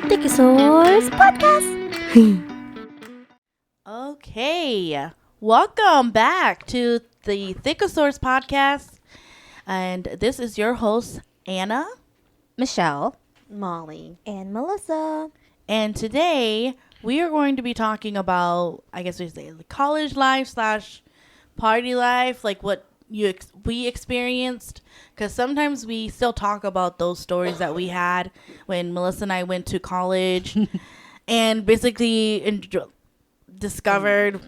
Dickosaurus Podcast. Okay, welcome back to the Thickosaurus Podcast, and this is your host Anna, Michelle. Molly. And Melissa. and today we are going to be talking about, I guess we say, the college life / party life, like what we experienced, because sometimes we still talk about those stories that we had when Melissa and I went to college, and basically discovered,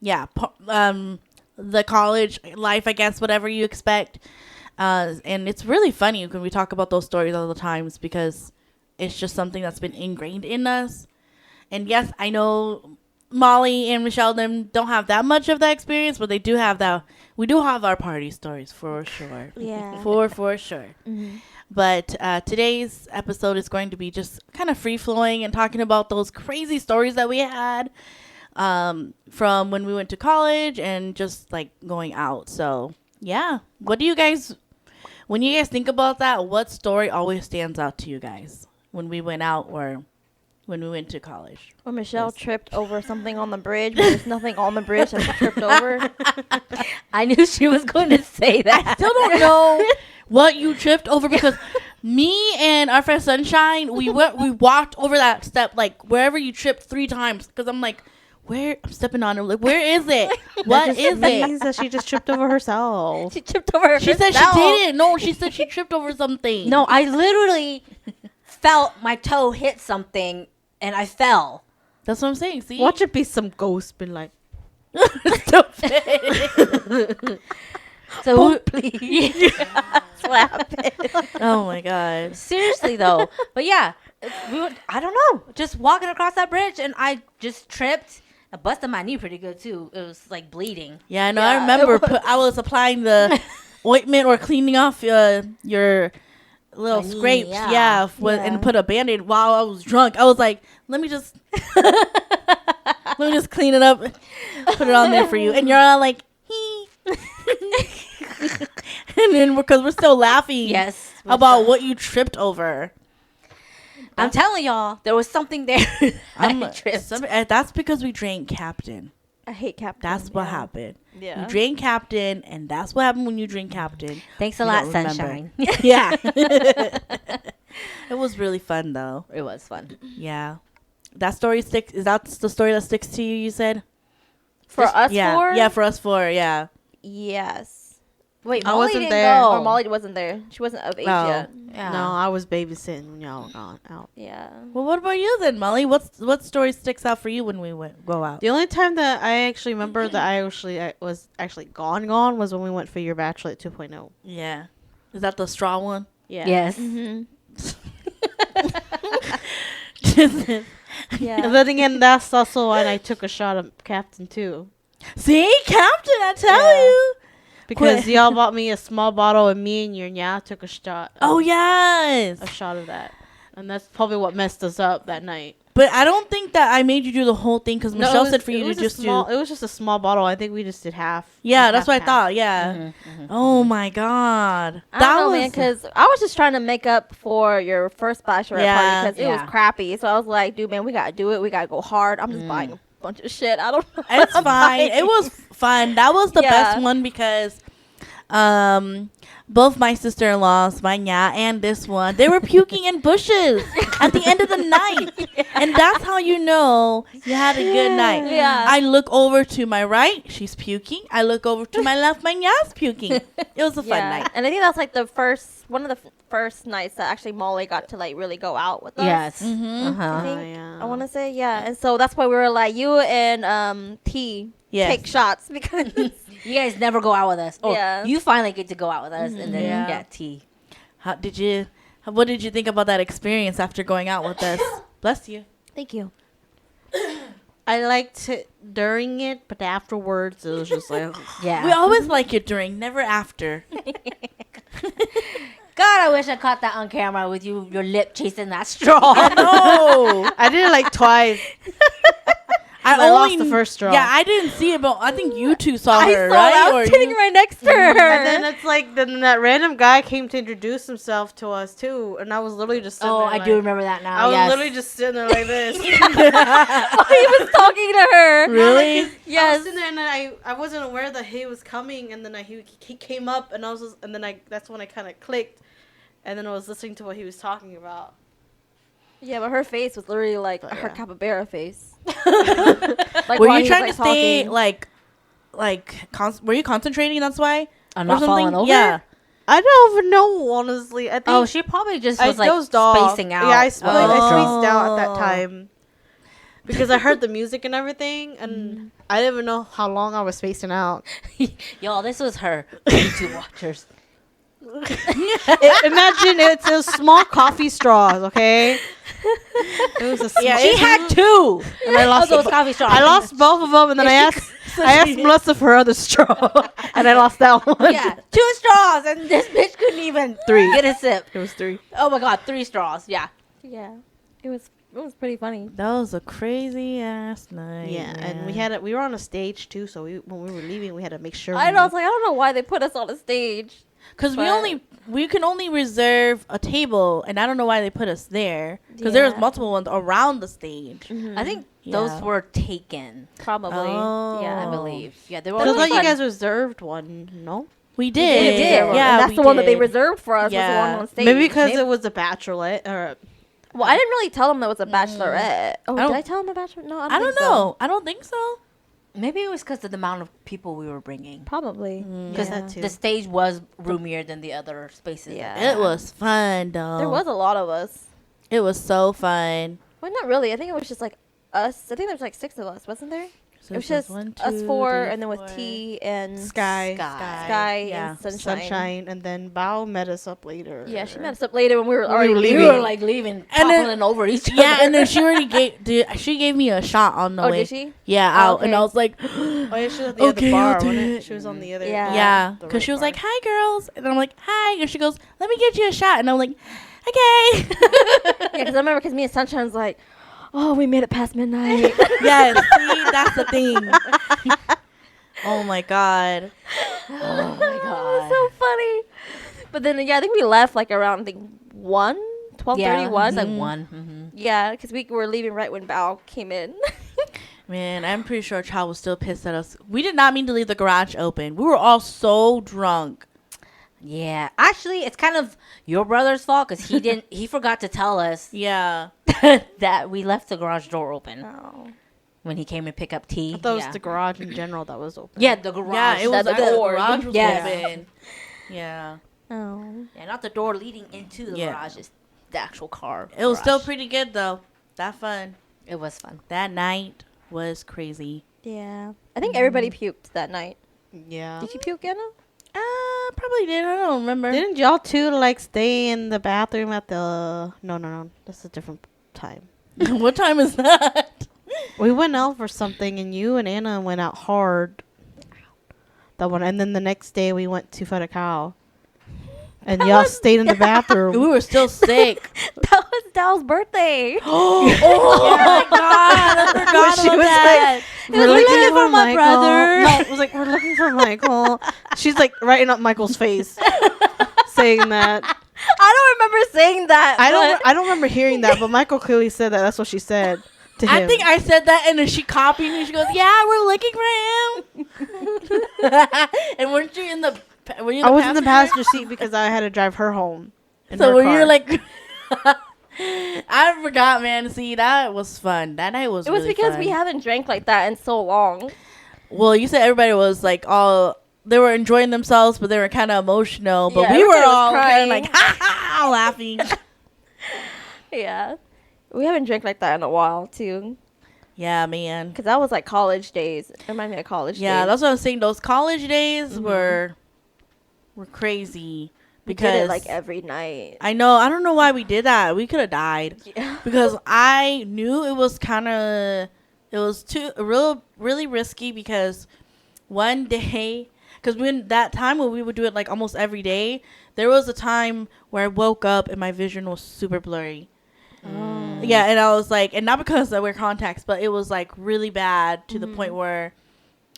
the college life, I guess, whatever you expect. And it's really funny when we talk about those stories all the times because it's just something that's been ingrained in us. And yes, I know Molly and Michelle them don't have that much of that experience, but they do have that. We do have our party stories for sure. Yeah. For sure. Mm-hmm. But today's episode is going to be just kind of free flowing and talking about those crazy stories that we had from when we went to college and just like going out. So yeah, when you guys think about that, what story always stands out to you guys when we went out or when we went to college? Or Michelle tripped over something on the bridge, but there's nothing on the bridge that she tripped over. I knew she was going to say that. I still don't know what you tripped over because me and our friend Sunshine, we walked over that step like wherever you tripped 3 times because I'm like, where I'm stepping on it, like where is it? What is it? Means that she just tripped over herself. She tripped over She herself. said she didn't. No, she said she tripped over something. No, I literally felt my toe hit something and I fell. That's what I'm saying. See, Watch it be some ghost been like, Stupid. So please slap it. Oh my god. Seriously though. But yeah, I don't know. Just walking across that bridge and I just tripped. I busted my knee pretty good too. It was like bleeding. Yeah, I know. I remember I was applying the ointment or cleaning off your little My knee, scrapes. yeah. And put a Band-Aid while I was drunk. I was like, let me just clean it up, put it on there for you. And you're all like, hee. And then because we're still laughing Yes. about what you tripped over. I'm telling y'all, there was something there. I tripped. That's because we drank Captain. I hate Captain. That's what happened. Yeah. You drink Captain, and that's what happened when you drink Captain. Thanks a You lot, don't remember. Sunshine. Yeah. It was really fun, though. It was fun. Yeah. That story sticks. Is that the story that sticks to you said? For us Yeah. four? Yeah, for us 4, yeah. Yes. Wait, I Molly wasn't didn't there. go. Or Molly wasn't there. She wasn't of age Oh. yet. Yeah. no, I was babysitting when y'all were gone out. Yeah. Well, what about you then, Molly? What story sticks out for you when we go out? The only time that I actually remember that I was actually gone was when we went for your Bachelorette 2.0. Yeah. Is that the straw one? Yeah. Yes. Mm-hmm. And Yeah. then again, that's also when I took a shot of Captain too. See, Captain, I tell Yeah. you. Because y'all bought me a small bottle and me and your nya took a shot. Oh, yes. A shot of that. And that's probably what messed us up that night. But I don't think that I made you do the whole thing because Michelle said for you to just do. It was just a small bottle. I think we just did half. Yeah, Just that's half what I and half. thought. Yeah. Oh my god. I don't know, man, because I was just trying to make up for your first bachelorette Yeah. party because it Yeah. was crappy. So I was like, dude, man, we got to do it. We got to go hard. I'm just buying a bunch of shit. I don't know. It's fine. It was fun. That was the Yeah. best one because both my sister-in-laws, my nya and this one, they were puking in bushes at the end of the night. And that's how you know you had a good night. Yeah. I look over to my right, she's puking. I look over to my left, my nya's puking. It was a fun night. And I think that's like one of the first nights that actually Molly got to like really go out with us. Yes. Mm-hmm. I Uh-huh. think. yeah. I want to say, yeah. And so that's why we were like, you and T Yes. take shots because You guys never go out with us. Oh, Yeah. you finally get to go out with us, and then Yeah. yeah, tea. What did you think about that experience after going out with us? Bless you. Thank you. I liked it during it, but afterwards it was just like, Yeah. We always like it during, never after. God, I wish I caught that on camera with your lip chasing that straw. No. I did it like twice. I lost the first straw. Yeah, I didn't see it, but I think you two saw I her, saw right? I was sitting right next to her. And then it's like then that random guy came to introduce himself to us too, and I was literally just sitting Oh, there I like, do remember that now. I was yes. literally just sitting there like this. Oh, he was talking to her. Really? I was Yes. sitting there and then I wasn't aware that he was coming, and then he came up, and I was just, and then that's when I kind of clicked, and then I was listening to what he was talking about. Yeah, but her face was literally like But her yeah. capybara face. Like Were while you he trying was, to stay talking. were you concentrating? That's why. I'm Or not falling something? over. Yeah. I don't even know, honestly. I think Oh, she probably just I was like dozed off. spacing out. Yeah, I spaced out at Oh. that time because I heard the music and everything, and I didn't even know how long I was spacing out. Y'all, this was her YouTube watchers. Imagine it's a small coffee straws, okay? It was a small. Yeah, She had two and I lost of those coffee straws. I lost both of them, and then I asked Melissa for her other straw, and I lost that one. Yeah, 2 straws, and this bitch couldn't even 3. get a sip. It was 3. Oh my god, 3 straws. Yeah. Yeah, it was pretty funny. That was a crazy ass night. Yeah, and man. we were on a stage too, so when we were leaving, we had to make sure. I was like, I don't know why they put us on a stage. Because But- we can only reserve a table, and I don't know why they put us there. Because there was Yeah. multiple ones around the stage. I think Yeah. those were taken. Probably. Oh. Yeah, I Oh. believe. Yeah, they were. It all was like you fun. guys reserved one, no? We did. We did. Yeah, and that's we the one that they did. reserved for us. Was the Yeah. one on stage. Maybe because it was a bachelorette or. Well, I didn't really tell them that was a bachelorette. Oh, I don't- did I tell them a bachelorette? No, I don't think so. know. I don't think so. Maybe it was because of the amount of people we were bringing. Probably. Because that too. the stage was roomier than the other spaces. Yeah. It was fun, though. There was a lot of us. It was so fun. Well, not really. I think it was just like us. I think there was like 6 of us, wasn't there? So It was just one, us two, 4, three, and then with four. T and Sky. Sky Yeah. and Sunshine. Sunshine, and then Bao met us up later. Yeah, she met us up later when we were When we already were We leaving. were like leaving, And then- toppling over each other. Yeah, and then she already she gave me a shot on the Oh, way. did she? Yeah, Oh, out, and okay. I was like, Oh yeah, she was at the Okay, other bar, I'll do wasn't it. it? She was on the other. Yeah. yeah, the because right she was bar. like, "Hi, girls," and I'm like, "Hi," and she goes, "Let me get you a shot," and I'm like, "Okay." Yeah, because I remember because me and Sunshine was like, oh, we made it past midnight. Yes, see, that's the thing. Oh my god. Oh my god. so funny. But then, yeah, I think we left like around, I think, 12:31. Yeah, it was like one. Mm-hmm. Yeah, because we were leaving right when Bao came in. Man, I'm pretty sure Chow was still pissed at us. We did not mean to leave the garage open. We were all so drunk. Yeah, actually, it's kind of your brother's fault because he didn't. He forgot to tell us Yeah. that we left the garage door open Oh. when he came to pick up tea. I thought it was yeah. the garage in general that was open. Yeah, the garage. Yeah, it was the like the door. garage was Yeah. open. Yeah. Oh. Yeah, not the door leading into the Yeah. garage. It's the actual car. It was still garage. pretty good though. That fun. It was fun. That night was crazy. Yeah. I think everybody puked that night. Yeah. Did you puke, Anna? Probably did. I don't remember. Didn't y'all two like stay in the bathroom at the? No. That's a different time. What time is that? We went out for something, and you and Anna went out hard. That one, and then the next day we went to Fed a Cow, and y'all stayed in the We bathroom. were still sick. That was Dal's birthday. Oh my god! I forgot She about was that. We're looking for my brother. No, it was like we're looking for Michael. She's like writing up Michael's face, saying that. I don't remember saying that. I don't remember hearing that, but Michael clearly said that. That's what she said to him. I think I said that, and then she copied me. She goes, "Yeah, we're looking for him." And weren't you in the? Were you? I was in the passenger? passenger seat because I had to drive her home. in So her were car. you like? I forgot, man. See, that was fun. That night was. It was really because fun. we haven't drank like that in so long. Well, you said everybody was like all. They were enjoying themselves, but they were kind of emotional. But Yeah, we were everybody was all kind crying. of like ha ha laughing. Yeah. We haven't drank like that in a while, too. Yeah, man. Because that was like college days. It reminded me of college Yeah, days. that's what I was saying. Those college days were crazy We because did it like every night. I know. I don't know why we did that. We could have died Yeah. because I knew it was really risky because one day, because when that time when we would do it like almost every day, there was a time where I woke up and my vision was super blurry. Yeah, and I was like, and not because I wear contacts, but it was like really bad to the point where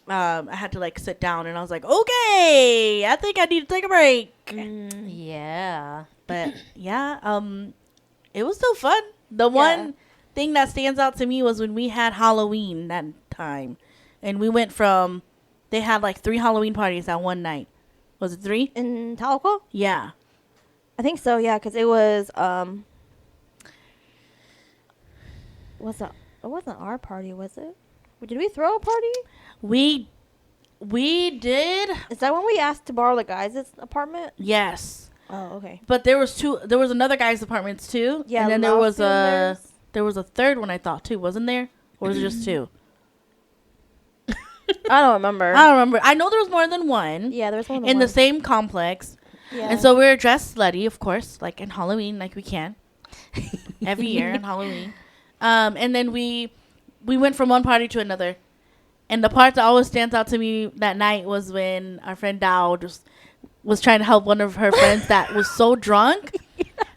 I had to like sit down, and I was like, okay, I think I need to take a break. Yeah. But yeah, it was still fun. The one thing that stands out to me was when we had Halloween that time, and we went from, they had like 3 Halloween parties that one night. Was it 3? In Tahlequah? Yeah. I think so, yeah, because it was, it wasn't our party, was it? Did we throw a party? We did. Is that when we asked to borrow the guys' apartment? Yes. Oh, okay. But there was another guy's apartments too. Yeah, And then there was Lawson, there was a third one, I thought, too, wasn't there? Or was it just 2? I don't remember. I don't remember. I know there was more than one. Yeah, there was one. In the same complex. Yeah. And so we were dressed slutty, of course, like in Halloween, like we can. Every year on Halloween. And then we went from one party to another. And the part that always stands out to me that night was when our friend Dow just was trying to help one of her friends that was so drunk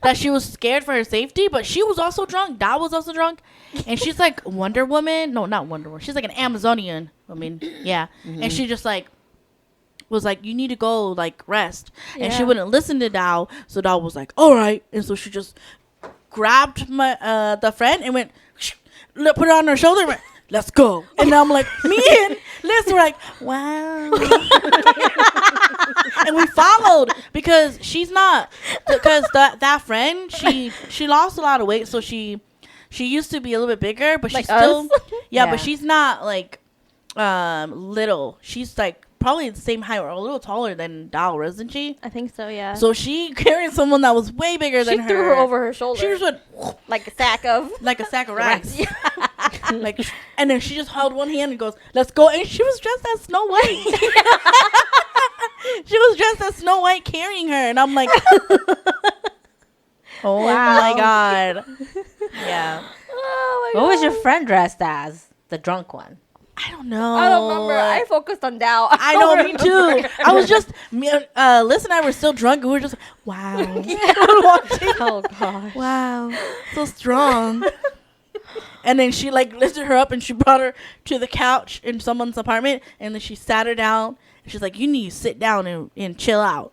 that she was scared for her safety, but she was also drunk. Dow was also drunk. And she's like Wonder Woman. No, not Wonder Woman. She's like an Amazonian. I mean, yeah. And she just like was like, you need to go like rest. And she wouldn't listen to Dow. So Dow was like, all right. And so she just grabbed my the friend and went, put it on her shoulder and went, let's go. And I'm like, me and Liz were like, wow. And we followed because that friend, she lost a lot of weight. So she used to be a little bit bigger, but Like she's still, us? yeah, but she's not like little. She's like probably the same height or a little taller than Dow, isn't she? I think so, yeah. So she carried someone that was way bigger she than her. threw her over her shoulder. She just went like a sack of. like a sack of rice. Like, and then she just held one hand and goes, let's go. And she was dressed as Snow White. She was dressed as Snow White carrying her. And I'm like, oh my God. Yeah. Oh my What God. was your friend dressed as? The drunk one. I don't know. I don't remember. I focused on Dow. I know, me too. I was just, Liz and I were still drunk, and we were just, wow. Oh gosh. Wow. So strong. And then she like lifted her up and she brought her to the couch in someone's apartment. And then she sat her down. And she's like, you need to sit down and chill out.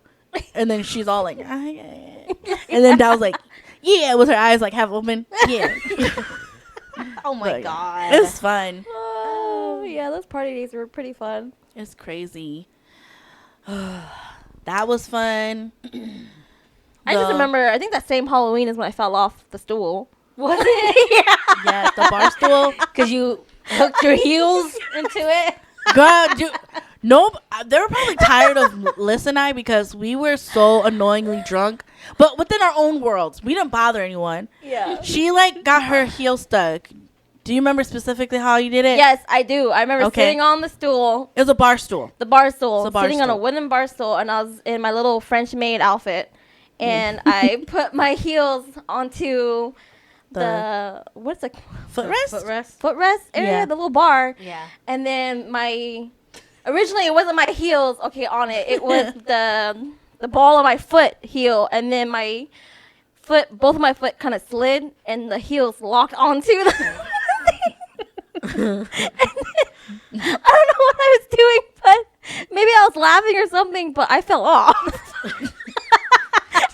And then she's all like, ah, yeah. And then Dow's like, yeah, with her eyes like half open. Yeah. Oh my But god. it's fun. Oh, yeah, those party days were pretty fun. It's crazy. That was fun. I just remember, I think that same Halloween is when I fell off the stool. Was it? Yeah, the bar stool. Because you hooked your heels into it. God, nope. They were probably tired of Liz and I because we were so annoyingly drunk. But within our own worlds, we didn't bother anyone. Yeah. She like got her heel stuck. Do you remember specifically how you did it? Yes, I do. I remember Okay. sitting on the stool, It was a bar stool. the bar stool, It's a bar sitting on a stool. wooden bar stool, and I was in my little French maid outfit. And I put my heels onto the what's the Footrest? footrest area, Yeah. the little bar. Yeah. And then originally it wasn't my heels, okay, on it. It was the ball of my foot heel, and then both of my foot kind of slid, and the heels locked onto the. And then, I don't know what I was doing, but maybe I was laughing or something, but I fell off.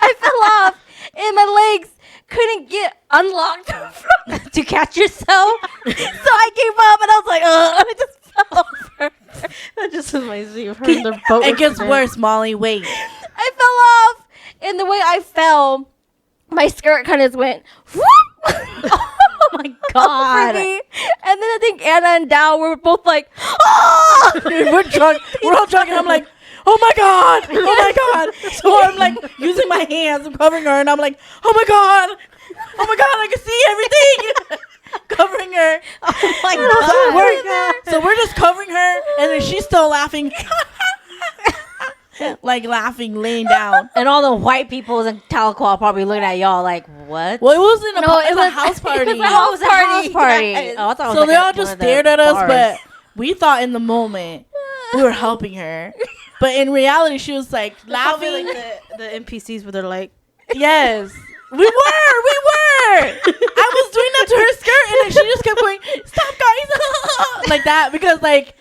I fell off, and my legs couldn't get unlocked from To catch yourself. so I gave up, and I was like, I just fell over. That just reminds me of her in their boat. It gets accident. worse, Molly. Wait. I fell off, and the way I fell, my skirt kind of went whoop. Oh my god. Over me. And then I think Anna and Dow were both like, oh! We're drunk. We're all drunk, and I'm like, oh my God. Oh my God. So I'm like using my hands and covering her, and I'm like, oh my God. Oh my God. I can see everything. Covering her. Oh my So we're just covering her, and then she's still laughing. Like laughing, laying down. And all the white people in Tahlequah probably looking at y'all like, what? Well, it wasn't a, No, it it was a was- house it party. was a house Oh, it was a house party. Yes. Oh, I thought it was So like they all one just of the stared at us, bars. but we thought in the moment we were helping her. But in reality, she was like Probably laughing. like the NPCs where they're like, Yes. We were. I was doing just kept going, stop, guys, like that, because like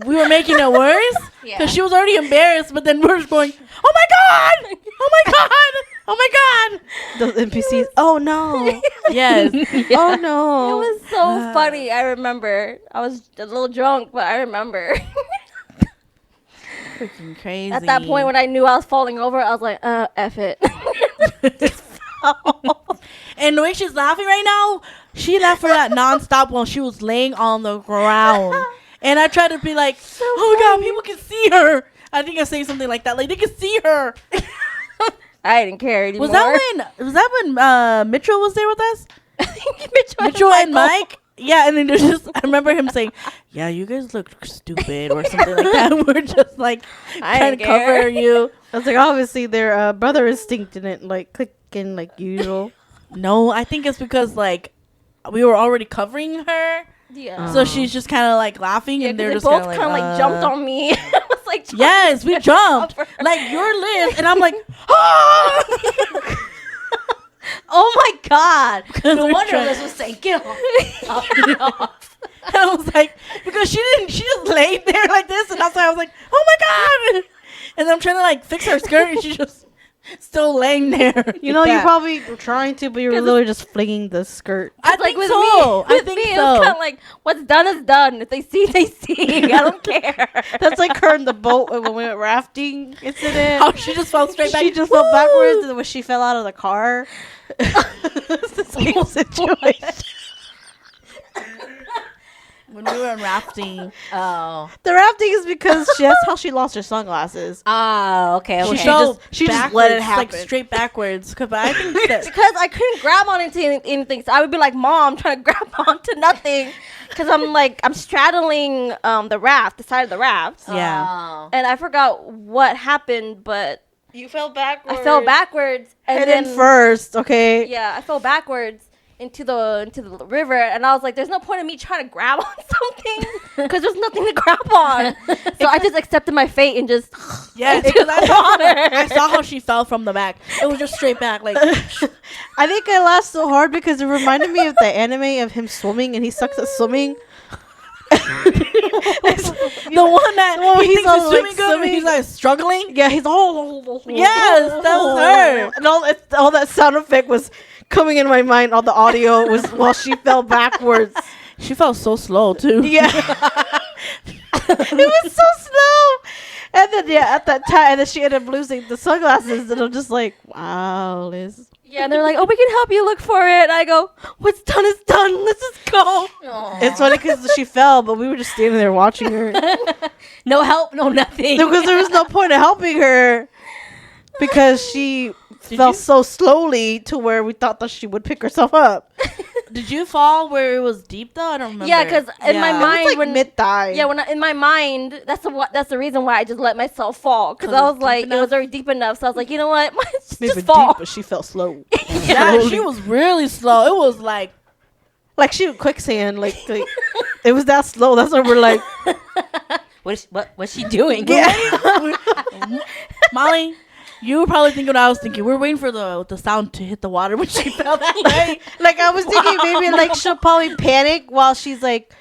we were making it worse because Yeah. she was already embarrassed. But then we're just going, oh my god, oh my god, oh my god. Those NPCs. Oh no. Yes. Oh It no. was so funny. I remember. I was a little drunk, but I remember. Freaking crazy. At that point, when I knew I was falling over, I was like, F it. And the way she's laughing right now, she laughed for that nonstop while she was laying on the ground. And I tried to be like, oh my god, people can see her. I think I say something like that, like they can see her. I didn't care anymore. Was that when Mitchell was there with us? Mitchell And Mike? Yeah, and then there's just I remember him saying, yeah, you guys look stupid or something like that. We're just like I trying to didn't care. cover you. I was like, obviously their brother instinct didn't like click in like usual. No, I think it's because like we were already covering her. Yeah. So she's just kind of like laughing, Yeah, and 'cause they're they just both kind kind of like jumped on me. I was like, Yes, we jumped. cover. Like you're Liz, and I'm like, ah! Oh my god! Because No we're wonder trying- this was saying get off. And I was like, because she just laid there like this, and that's why I was like, oh my god! And I'm trying to like fix her skirt, and she's just still laying there. You know, like you that. probably were trying to, but you were 'Cause literally just flinging the skirt. I Like think with so. me, I with think me, it so. was kind of like, what's done is done. If they see, they see. I don't care. That's like her in the boat when we went rafting incident. How she just fell straight back. She just fell backwards, and when she fell out of the car, it's the same situation. When we were rafting, Oh. The rafting is because that's how she lost her sunglasses. Oh, okay. she Okay. fell she just backwards, let it like happen. straight backwards. But I think that Because I couldn't grab onto anything, so I would be like, "Mom, I'm trying to grab onto nothing," because I'm straddling the raft, the side of the raft, yeah. Oh. and I forgot what happened, but You fell backwards. I fell backwards, and Head then in first, okay? yeah, I fell backwards into the river, and I was like, "There's no point in me trying to grab on something because there's nothing to grab on." So I just accepted my fate and just Yes, into because the water. I saw how she fell from the back. It was just straight back, like I think I laughed so hard because it reminded me of the anime of him swimming and he sucks at swimming. the one that where he he's thinks all, is like, swimming good, but swimming. he's like struggling. Yeah, he's all. Yes, that was her. And all that sound effect was coming in my mind. All the audio was while she fell backwards. She fell so slow too. Yeah. It was so slow. And then, yeah, at that time, and then she ended up losing the sunglasses. And I'm just like, wow, Liz. Yeah, and they're like, "Oh, we can help you look for it." I go, "What's done is done. Let's just go." It's funny because she fell, but we were just standing there watching her. No help, no nothing. Because there was no point in helping her because she fell you? so slowly to where we thought that she would pick herself up. Did you fall where it was deep though? I don't remember. Yeah, because in my Yeah. mind, It was like when mid-thigh. yeah, when in my mind, that's the reason why I just let myself fall, because 'Cause I it was was like, deep it was enough? already deep enough. So I was like, you know what, Maybe just fall. deep, but she fell slow. Yeah, Slowly. she was really slow. It was like Like she would quicksand. Like it was that slow. That's why we're like, What's she doing? Molly. You were probably thinking what I was thinking. We're waiting for the sound to hit the water when she fell that way. like I was thinking maybe like she'll probably panic while she's like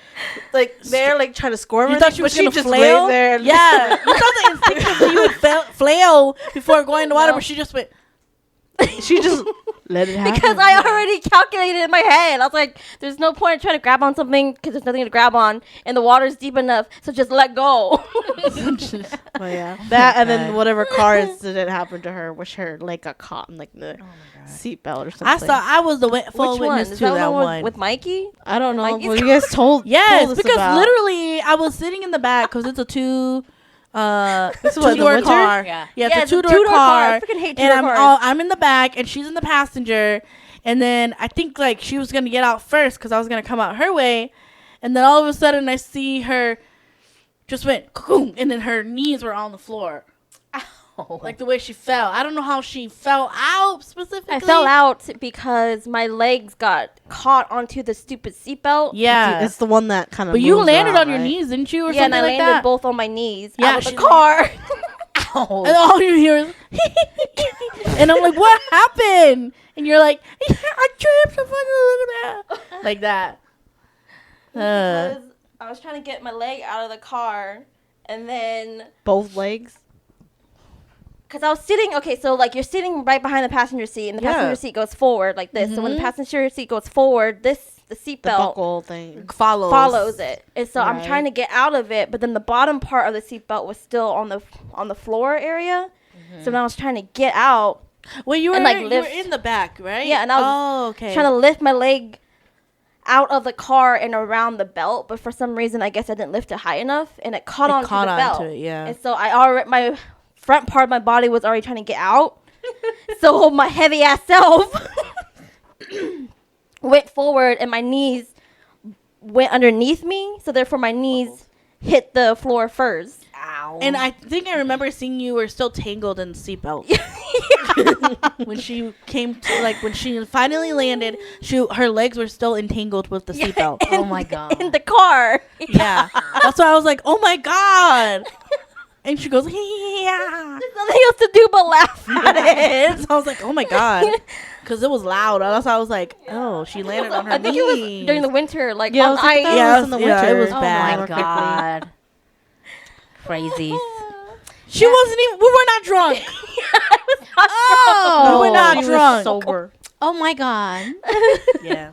there like trying to squirm. You or thought something, she was but gonna just flail? lay there. Yeah, you thought that instinctively you would flail before going in the water, No. but she just went. She just let it happen. Because I already calculated in my head. I was like, there's no point in trying to grab on something because there's nothing to grab on, and the water's deep enough, so just let go. Well, yeah, that and then whatever car incident happened to her, which her leg got caught in like the seatbelt or something. I was the full Which one? witness Is to that that one one. with Mikey? I don't know. Mikey's Well, you guys told Yes, us because about. literally I was sitting in the back because it's a two. This was in the two-door winter? car. Yeah. Yeah, Yeah, it's a it's a two-door two-door car. car. I freaking hate And two-door cars. I'm in the back and she's in the passenger. And then I think like she was gonna get out first because I was gonna come out her way. And then all of a sudden I see her just went coom, and then her knees were on the floor. Oh. Like the way she fell. I don't know how she fell out specifically. I fell out because my legs got caught onto the stupid seatbelt. Yeah. It's the one that kind of. But you landed on your knees, didn't you? Or Yeah, and something I like landed that? both on my knees Yeah, out of the she- car. And all you hear is, and I'm like, what happened? And you're like, I tripped. Like that. because I was trying to get my leg out of the car, and then Both legs. because I was sitting, okay, so like you're sitting right behind the passenger seat, and the passenger seat goes forward like this. So when the passenger seat goes forward, the The seatbelt buckle thing. follows it, and so I'm Right. trying to get out of it, but then the bottom part of the seatbelt was still on the floor area. So when I was trying to get out, Well, you were and, like, you were lift- in the back, right? Yeah, and I was okay. trying to lift my leg out of the car and around the belt, but for some reason I guess I didn't lift it high enough, and it caught onto the belt. it, yeah. And so my front part of my body was already trying to get out. So my heavy ass self went forward, and my knees went underneath me. So therefore, my knees hit the floor first. Ow. And I think I remember seeing you were still tangled in the seatbelt. When she came to, like, when she finally landed, her legs were still entangled with the seatbelt. Oh my God. In the car. Yeah. That's why I was like, oh my God. And she goes, yeah. There's nothing else to do but laugh at it. So I was like, oh my God. Because it was loud. And that's why I was like, oh, she landed on her I think knees. it was during the winter, like Yeah, I on was like, ice. that Yeah, was in the yeah, it winter. was Oh bad. my God. Crazy. She wasn't even, we were not drunk. I was not Oh, we were not she was drunk. sober. Oh my God. Yeah.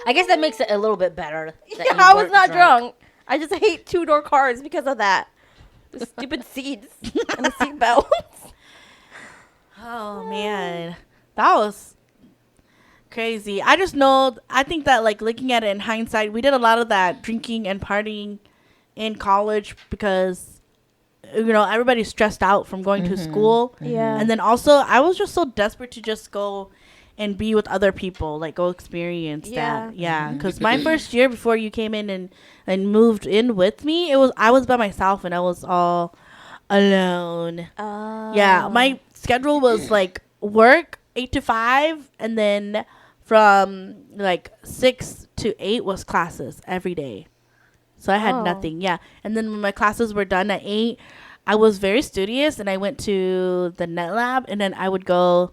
I guess that makes it a little bit better. that Yeah, you I was weren't not drunk. I just hate two-door cars because of that. The stupid seats and the seat belts. Oh man, that was crazy. I just know, I think that, like, looking at it in hindsight, we did a lot of that drinking and partying in college because, you know, everybody's stressed out from going to school. Yeah. And then also I was just so desperate to just go and be with other people, like go experience that. Yeah, because my first year before you came in and moved in with me, I was by myself and I was all alone. Yeah, my schedule was like work 8 to 5, and then from like 6 to 8 was classes every day. So I had Oh. nothing. Yeah, and then when my classes were done at 8, I was very studious and I went to the net lab, and then I would go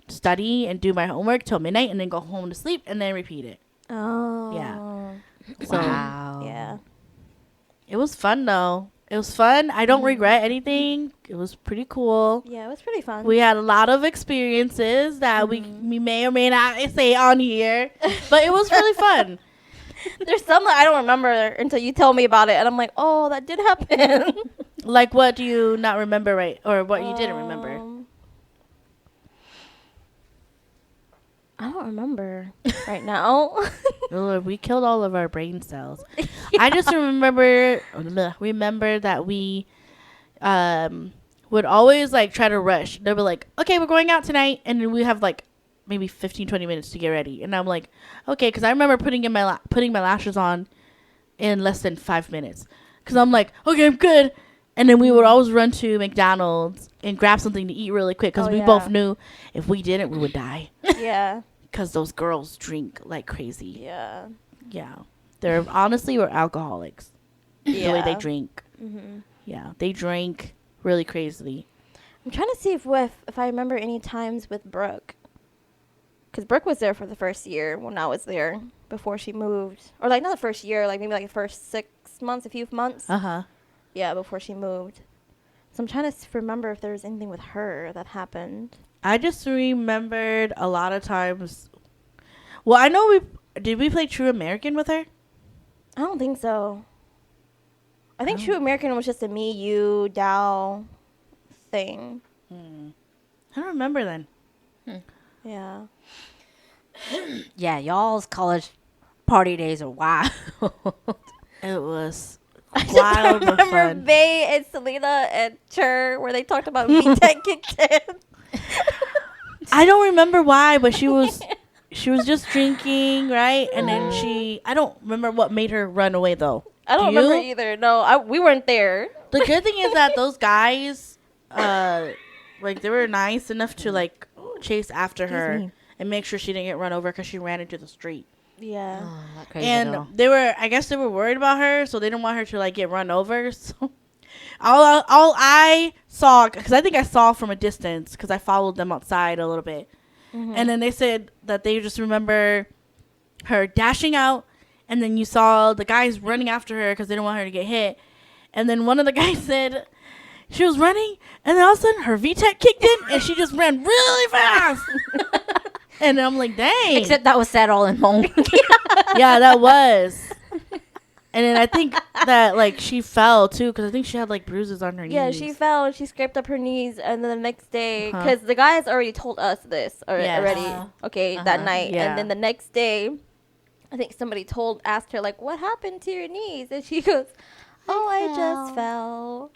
study and do my homework till midnight and then go home to sleep and then repeat it. Oh. Yeah. So Wow. Yeah. it was fun though. It was fun. I don't regret anything. It was pretty cool. Yeah, it was pretty fun. We had a lot of experiences that we may or may not say on here, but it was really fun. There's some that I don't remember until you tell me about it, and I'm like, oh, that did happen. Like, what do you not remember, right? Or what you didn't remember? I don't remember right now. Lord, we killed all of our brain cells. I just remember that we would always like try to rush. They'd be like, okay, we're going out tonight, and then we have like maybe 15-20 minutes to get ready, and I'm like, okay, because I remember putting my lashes on in less than 5 minutes, because I'm like, okay, I'm good. And then we would always run to McDonald's and grab something to eat really quick, because we both knew if we didn't, we would die. Yeah. Because those girls drink like crazy. Yeah. Yeah. They're honestly, we're alcoholics. The way they drink. Mm-hmm. Yeah. They drink really crazily. I'm trying to see if I remember any times with Brooke. Because Brooke was there for the first year when I was there before she moved. Or like not the first year, like maybe like the first 6 months, a few months. Uh-huh. Yeah, before she moved. So I'm trying to remember if there was anything with her that happened. I just remembered a lot of times. Well, I know did we play True American with her? I don't think so. I think True American was just a me, you, Dow thing. I don't remember then. Yeah. Yeah, y'all's college party days are wild. It was I just wild but remember fun. Bay and Selena and Cher where they talked about VTech kicked in. I don't remember why, but she was just drinking, right? And then I don't remember what made her run away though. I don't Do you? remember either. No, we weren't there. The good thing is that those guys, like, they were nice enough to like chase after her me. and make sure she didn't get run over because she ran into the street. Yeah. Not crazy And though. I guess they were worried about her, so they didn't want her to like get run over. So all I saw, because I think I saw from a distance, because I followed them outside a little bit, and then they said that they just remember her dashing out And then you saw the guys running after her because they didn't want her to get hit. And then one of the guys said she was running, and then all of a sudden her VTEC kicked in, and she just ran really fast. And I'm like, dang. Except that was said all in Hmong. Yeah, that was. And then I think that, like, she fell, too, because I think she had, like, bruises on her knees. Yeah, she fell and she scraped up her knees, and then the next day, Uh-huh. because the guys already told us this Yes. already, okay, that night, Yeah. and then the next day, I think somebody asked her, like, what happened to your knees? And she goes, oh, I just fell.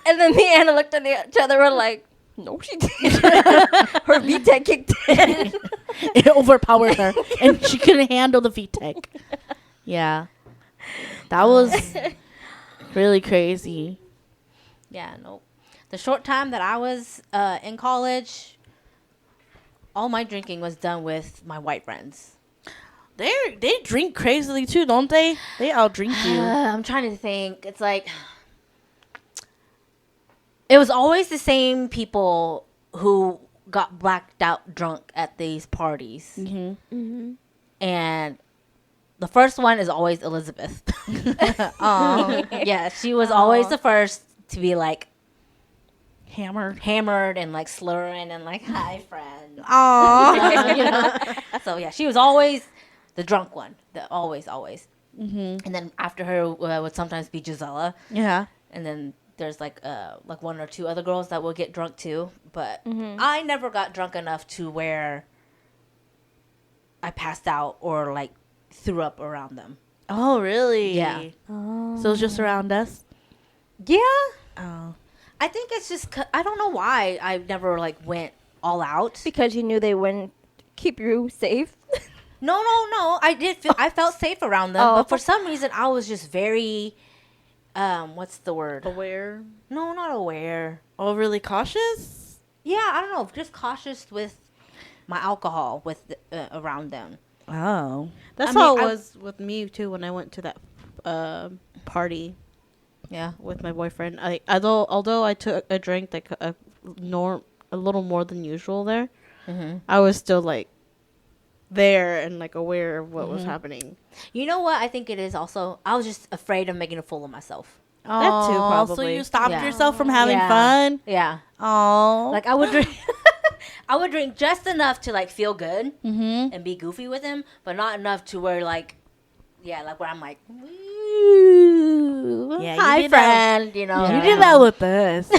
And then me and Anna looked at each other, we're like, no, she didn't. Her VTEC kicked in. It overpowered her, and she couldn't handle the VTEC. Yeah. That was really crazy. Yeah, nope. The short time that I was in college, all my drinking was done with my white friends. They drink crazily, too, don't they? They out-drink you. I'm trying to think. It's like, it was always the same people who got blacked out drunk at these parties. Mm-hmm. And the first one is always Elizabeth. Yeah, she was always the first to be like hammered and like slurring and like, hi, friend. Aww. You know? So yeah, she was always the drunk one. Always. Mm-hmm. And then after her would sometimes be Gisela. Yeah. And then there's like one or two other girls that will get drunk too. But I never got drunk enough to where I passed out or like threw up around them. Oh, really? Yeah. So it was just around us? Yeah. Oh. I think it's just, I don't know why I never like went all out. Because you knew they wouldn't keep you safe. No. I felt safe around them. Oh. But for some reason, I was just very, what's the word? Aware? No, not aware. Overly cautious? Yeah, I don't know. Just cautious with my alcohol around them. Oh. That's I how mean, it was with me too when I went to that party Yeah. with my boyfriend. Although I took a drink like a little more than usual there, Mm-hmm. I was still like there and like aware of what was happening. You know what I think it is also? I was just afraid of making a fool of myself. That too, So probably. you stopped Yeah. yourself from having Yeah. fun? Yeah. Oh. Like I would drink I would drink just enough to like feel good Mm-hmm. and be goofy with him, but not enough to where like where I'm like, Yeah, you hi did that. friend, you know. You did that with us.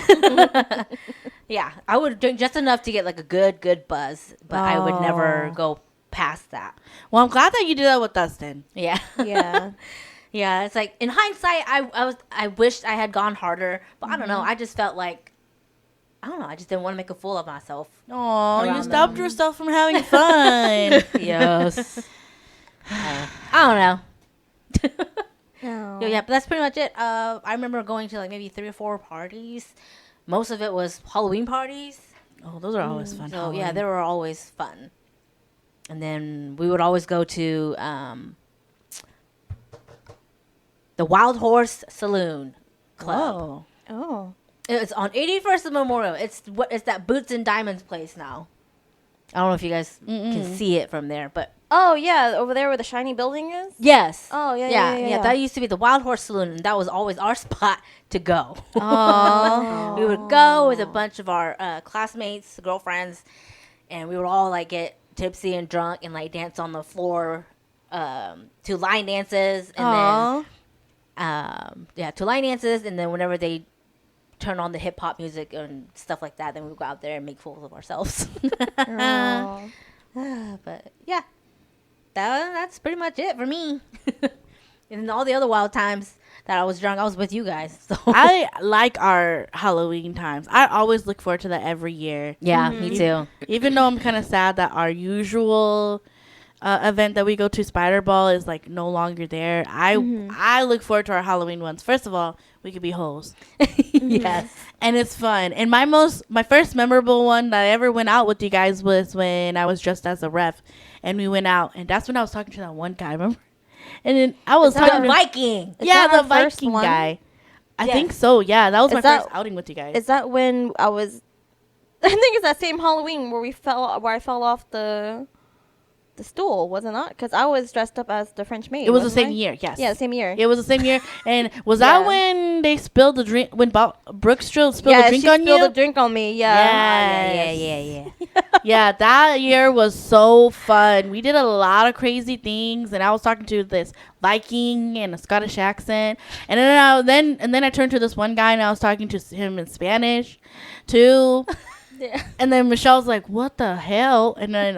Yeah, I would drink just enough to get like a good buzz, but I would never Oh. go past that. Well, I'm glad that you did that with us then. Yeah. Yeah. Yeah, it's like in hindsight, I wished I had gone harder, but I don't know. I just felt like I don't know. I just didn't want to make a fool of myself. Oh, you Around stopped them. yourself from having fun. Yes. I don't know. No. Yeah, but that's pretty much it. I remember going to like maybe 3 or 4 parties. Most of it was Halloween parties. Oh, those are always fun. So yeah, they were always fun. And then we would always go to the Wild Horse Saloon Club. Oh. Oh. It's on 81st and Memorial. It's that Boots and Diamonds place now. I don't know if you guys can see it from there, but Oh, yeah, over there where the shiny building is? yes. Oh, yeah. That used to be the Wild Horse Saloon, and that was always our spot to go. Oh. We would go with a bunch of our classmates, girlfriends, and we would all like get tipsy and drunk and like dance on the floor to line dances, and then to line dances, and then whenever they turn on the hip hop music and stuff like that, then we would go out there and make fools of ourselves. Oh. But yeah, that's pretty much it for me. And all the other wild times that I was drunk, I was with you guys. So I like our Halloween times. I always look forward to that every year. yeah, me too. Even though I'm kind of sad that our usual event that we go to, Spider Ball, is like no longer there. I look forward to our Halloween ones. First of all, we could be hoes. Yes. And it's fun. And my first memorable one that I ever went out with you guys was when I was dressed as a ref, and we went out, and that's when I was talking to that one guy, remember? And then I was The talking to Viking. that the our first Viking one? guy. I Yes. think so. Yeah, that was my that- first outing with you guys. Is that when I was... I think it's that same Halloween where I fell off the the stool, was it not? Because I was dressed up as the French maid. It was the wasn't same I? year. Yes. Yeah, the same year. It was the same year. And was that Yeah. when they spilled the drink? When Brooke spilled yeah, the drink she on spilled you? the drink on me. Yeah, Yeah. yeah. Yeah, that year was so fun. We did a lot of crazy things, and I was talking to this Viking and a Scottish accent, and then I turned to this one guy and I was talking to him in Spanish, too. Yeah. And then Michelle's like, "What the hell?" And then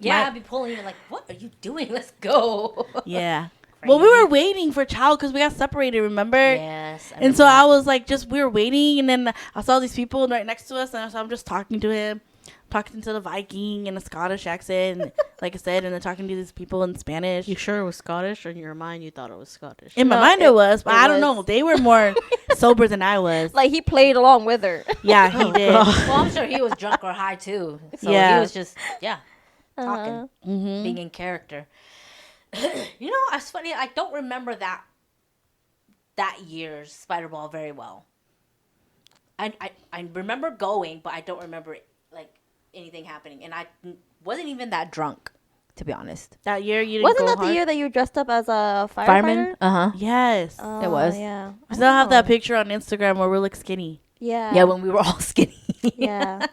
Yeah, I'd be pulling you like, what are you doing? Let's go. yeah. Well, we were waiting for Chow because we got separated. Remember? Yes. And so I was like, we were waiting, and then I saw these people right next to us, and so I'm just talking to him, talking to the Viking in a Scottish accent, like I said, and then talking to these people in Spanish. You sure it was Scottish, or in your mind you thought it was Scottish? In my No, mind, it was, but it I don't was. know. They were more sober than I was. Like he played along with her. Yeah, he did. Well, I'm sure he was drunk or high too. So Yeah. he was just, talking, Mm-hmm. being in character. You know, it's funny. I don't remember that year's Spider Ball very well. I remember going, but I don't remember like anything happening, and I wasn't even that drunk, to be honest. That year, you didn't Wasn't go that hard? the year that you dressed up as a firefighter? Fireman. Uh-huh. Uh huh. Yes. Oh, was. Yeah. I still have that picture on Instagram where we look skinny. Yeah. Yeah, when we were all skinny. Yeah.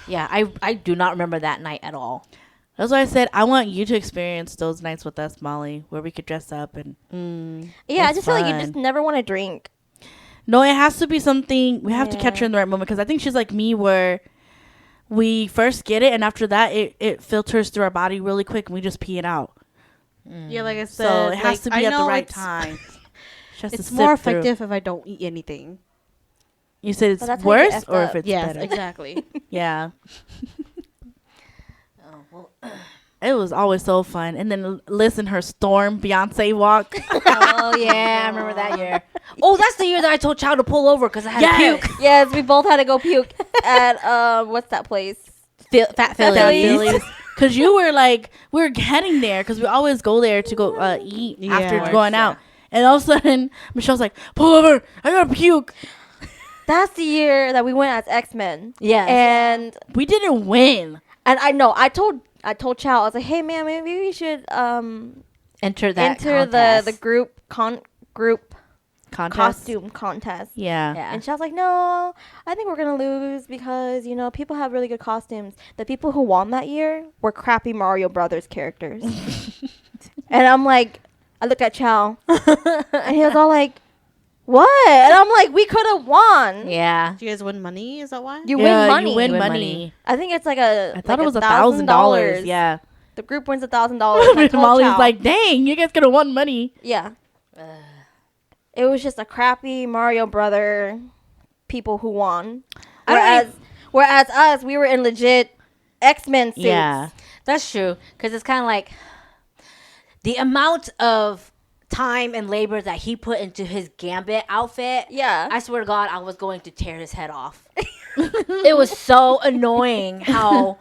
Yeah, I do not remember that night at all. That's why I said I want you to experience those nights with us, Molly, where we could dress up and. Yeah, I It's just feel like you fun. just never want to drink. No, it has to be something we have to catch Yeah. her in the right moment because I think she's like me, where we first get it and after that it filters through our body really quick and we just pee it out. Yeah, like I said, So it has to like, be I at the know right it's- time. She has to It's sip more through. effective if I don't eat anything. You said But it's that's how you get worse effed or up. if it's Yes, better. exactly. Yeah. Oh well. It was always so fun. And then listen, her Storm Beyonce walk. Oh yeah, I remember that year. Oh, that's the year that I told Chow to pull over because I had Yes. to puke. Yes, we both had to go puke at what's that place? Fat Phillies. Because you were like, we were heading there because we always go there to go eat after Yeah. going out. And all of a sudden, Michelle's like, pull over. I got to puke. That's the year that we went as X-Men. Yes. And We didn't win. I know I told Chow, I was like, hey man, maybe we should Enter that enter contest. the group Contest. costume contest. Yeah. Yeah. And Chow's like, no, I think we're gonna lose because people have really good costumes. The people who won that year were crappy Mario Brothers characters. And I'm like, I look at Chow, and he was all like, what? And I'm like, we could have won. Yeah. Do you guys win money? Is that why? You Yeah, win money. You win win money. money. I think it's like a. I thought like it was $1,000. Yeah. The group wins $1,000. Molly's like, dang, you guys could have won money. yeah. It was just a crappy Mario Brother people who won. I don't Whereas us, we were in legit X-Men suits. Yeah. That's true. Because it's kind of like the amount of time and labor that he put into his Gambit outfit. Yeah. I swear to God, I was going to tear his head off. It was so annoying how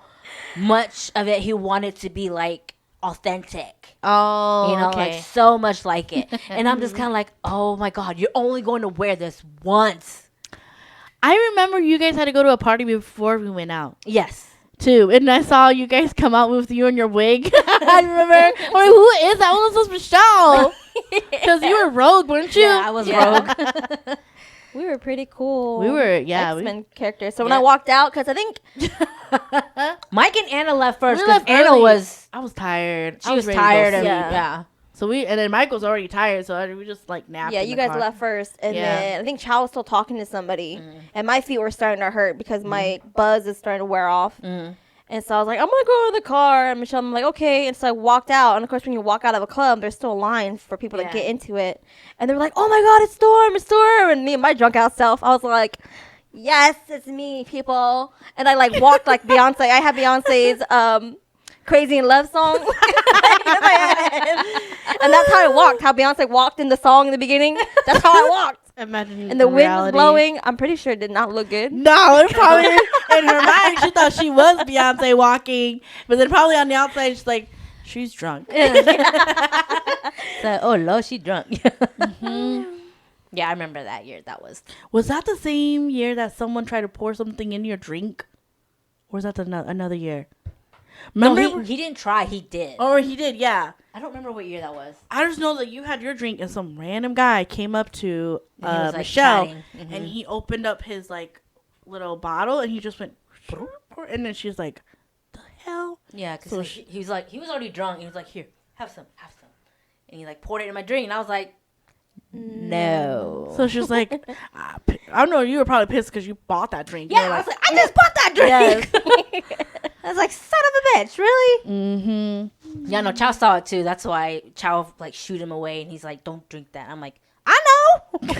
much of it he wanted to be like authentic. Oh, You know, okay. like so much like it. And I'm just kind of like, oh my God, you're only going to wear this once. I remember you guys had to go to a party before we went out, Yes. too. And I saw you guys come out with you and your wig. I remember. I'm like, who is that? Well, this was Michelle. Because you were rogue, weren't you? Yeah, I was rogue. We were pretty cool. We were, yeah. X-Men characters. So when Yeah. I walked out, because I think Mike and Anna left first We because left Anna early. was I was tired. she I was ready to go tired of sleep. yeah. So and then Michael's already tired, so we just like napped. yeah, in you the guys car. left first, and Yeah. then I think Chow was still talking to somebody, Mm. and my feet were starting to hurt because my buzz is starting to wear off. Mm. And so I was like, I'm gonna go in the car, and Michelle, I'm like, okay. And so I walked out, and of course, when you walk out of a club, there's still lines for people Yeah. to get into it, and they were like, oh my God, it's Storm, and me and my drunk out self, I was like, yes, it's me, people, and I like walked like Beyonce. I had Beyonce's Crazy in Love song in my head. And that's how I walked, how Beyonce walked in the song in the beginning. That's how I walked. Imagine And the wind was reality. blowing. I'm pretty sure it did not look good. No, it probably in her mind she thought she was Beyonce walking, but then probably on the outside she's like, she's drunk. So, oh Lord, she drunk. Yeah, I remember that year. That was Was that the same year that someone tried to pour something in your drink, or was that another year? No, Remember? he didn't try. He did. Or he did, yeah. I don't remember what year that was. I just know that you had your drink and some random guy came up to And he was, like, Michelle chatting. Mhm. and he opened up his like little bottle and he just went and then she's like, the hell? Yeah, because So he was like, he was already drunk. He was like, here, have some. And he like poured it in my drink. And I was like, no. So she was like, I don't know, you were probably pissed because you bought that drink. Yeah, You were I was like, I just bought that drink. I was like, son of a bitch, really? mm-hmm. Yeah, no, Chow saw it too. That's why Chow like shoot him away, and he's like, "Don't drink that." I'm like, I know,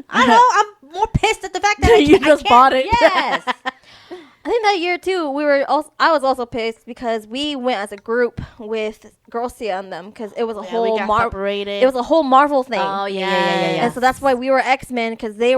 I know. I'm more pissed at the fact that You I just can't- bought it. Yes. I think that year too, I was also pissed because we went as a group with Garcia and them because it was a We whole got separated. it was a whole Marvel thing. Oh yeah. And so that's why we were X-Men because the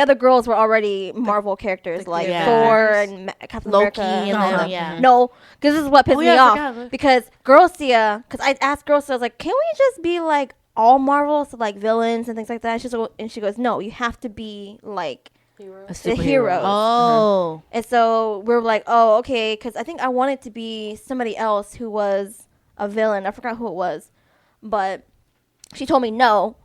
other girls were already Marvel characters like yeah. Thor and Captain Loki America. and Uh-huh. them, yeah. No, because this is what pissed me I off. forgot. Because Garcia, because I asked Garcia, I was like, can we just be like all Marvel, so like villains and things like that? And she goes, no, you have to be like A the heroes. Oh. And so we were like, oh, okay, because I think I wanted to be somebody else who was a villain. I forgot who it was, but she told me no.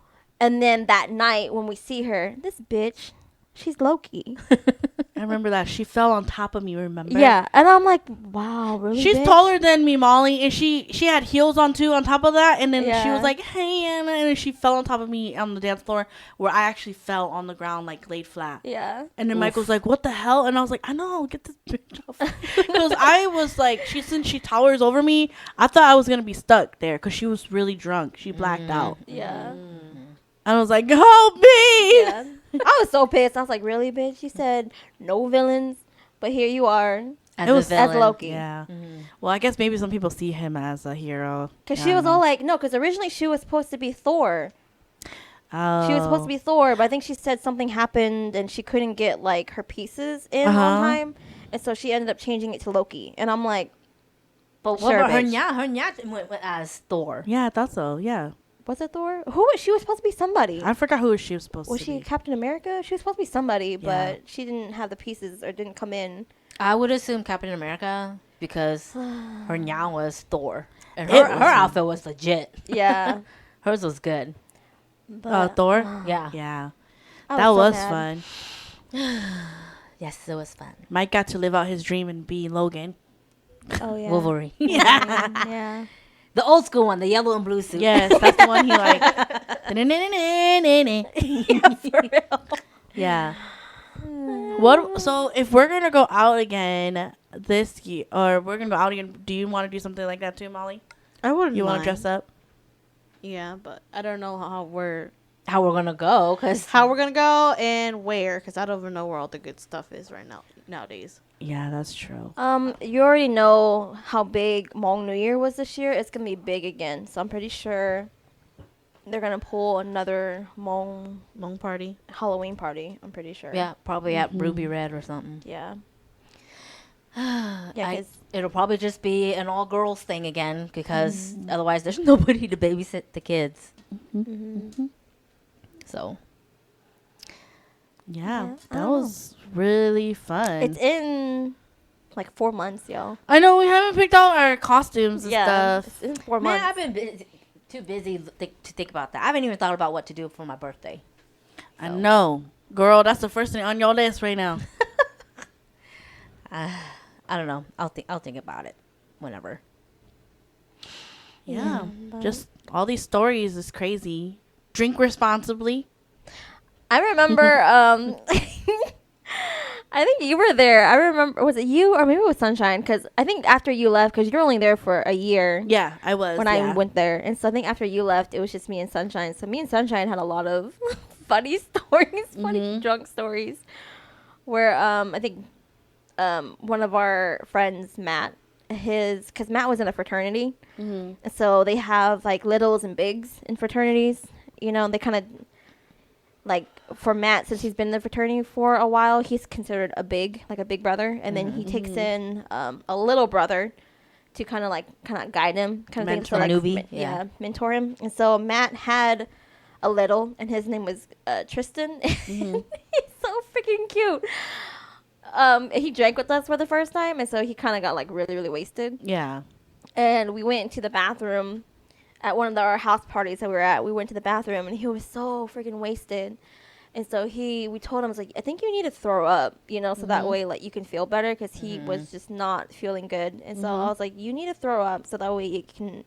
And then that night when we see her, this bitch, she's Loki. I remember that. She fell on top of me, remember? Yeah, and I'm like, wow, really? She's bitch? taller than me, Molly, and she had heels on too on top of that, and then she Yeah. was like, hey, Anna, and then she fell on top of me on the dance floor where I actually fell on the ground, like laid flat. Yeah. And then Michael's like, what the hell? And I was like, I know, get this bitch off. Because I was like, since she towers over me, I thought I was going to be stuck there because she was really drunk. She blacked out. Yeah. I was like, help me! Yeah. I was so pissed. I was like, really, bitch? She said no villains, but here you are As It was- a as villain. Loki. Yeah. Well, I guess maybe some people see him as a hero. Because I she don't was know. all like, no, because originally she was supposed to be Thor. Oh. She was supposed to be Thor, but I think she said something happened and she couldn't get like her pieces in Uh-huh. on time. And so she ended up changing it to Loki. And I'm like, But what Sure, about her bitch. nya? Her nya went as Thor. Yeah, I thought so. Yeah. was it Thor? Who was she was supposed to be somebody? I forgot who she was supposed Was to she be. Captain America? She was supposed to be somebody, Yeah. but she didn't have the pieces or didn't come in. I would assume Captain America because her nya was Thor. And It her was- outfit was legit. Yeah. Hers was good. But Thor? Yeah. Yeah. I That so was mad. fun. Yes, it was fun. Mike got to live out his dream and be Logan. Oh yeah. Wolverine. Yeah. The old school one, the yellow and blue suit. Yes, that's the one he like. Yeah. What? So if we're gonna go out again this year, or we're gonna go out again, do you want to do something like that too, Molly? I wouldn't. You want to mind. dress up? Yeah, but I don't know how we're gonna go because we're gonna go and where, because I don't even know where all the good stuff is right now nowadays. Yeah, that's true. You already know how big Hmong New Year was this year. It's gonna be big again, so I'm pretty sure they're gonna pull another Hmong Long party. Halloween party. I'm pretty sure. yeah, probably at Ruby Red or something. Yeah. Yeah, Yeah, 'cause- it'll probably just be an all girls thing again because otherwise there's nobody to babysit the kids. So Yeah, I that don't know. was really fun. It's in like 4 months, y'all. I know we haven't picked out our costumes and Yeah. stuff. It's in 4 man, months. I've been too busy to think about that. I haven't even thought about what to do for my birthday. I know, girl. That's the first thing on your list right now. I don't know. I'll think about it whenever. Yeah, just all these stories is crazy. Drink responsibly. I remember, I think you were there. I remember, was it you or maybe it was Sunshine? Because I think after you left, because you're only there for a year Yeah, I was. when I went there. And so I think after you left, it was just me and Sunshine. So me and Sunshine had a lot of funny stories, funny drunk stories. Where I think one of our friends, Matt, because Matt was in a fraternity. And so they have like littles and bigs in fraternities. You know, they kind of, like for Matt, since he's been in the fraternity for a while, he's considered a big brother. And then he takes in a little brother to kind of guide him, kind of thing. Mentor. Newbie, Yeah, yeah. mentor him. And so Matt had a little, and his name was Tristan. He's so freaking cute. he drank with us for the first time, and so he kind of got like really, really wasted. Yeah. And we went into the bathroom at one of our house parties that we were at. We went to the bathroom, and he was so freaking wasted. And so we told him, I was like, I think you need to throw up, so that way like you can feel better, because he was just not feeling good. And so I was like, you need to throw up so that way you can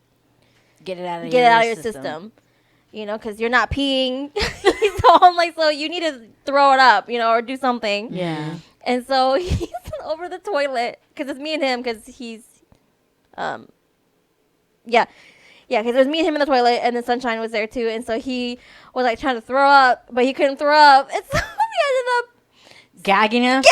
Get it out of your system. Because you're not peeing. So I'm like, so you need to throw it up, or do something. Yeah. And so he's over the toilet, because it's me and him, because he's, yeah, because it was me and him in the toilet, and then Sunshine was there too. And so he was like trying to throw up, but he couldn't throw up. And so we ended up gagging him.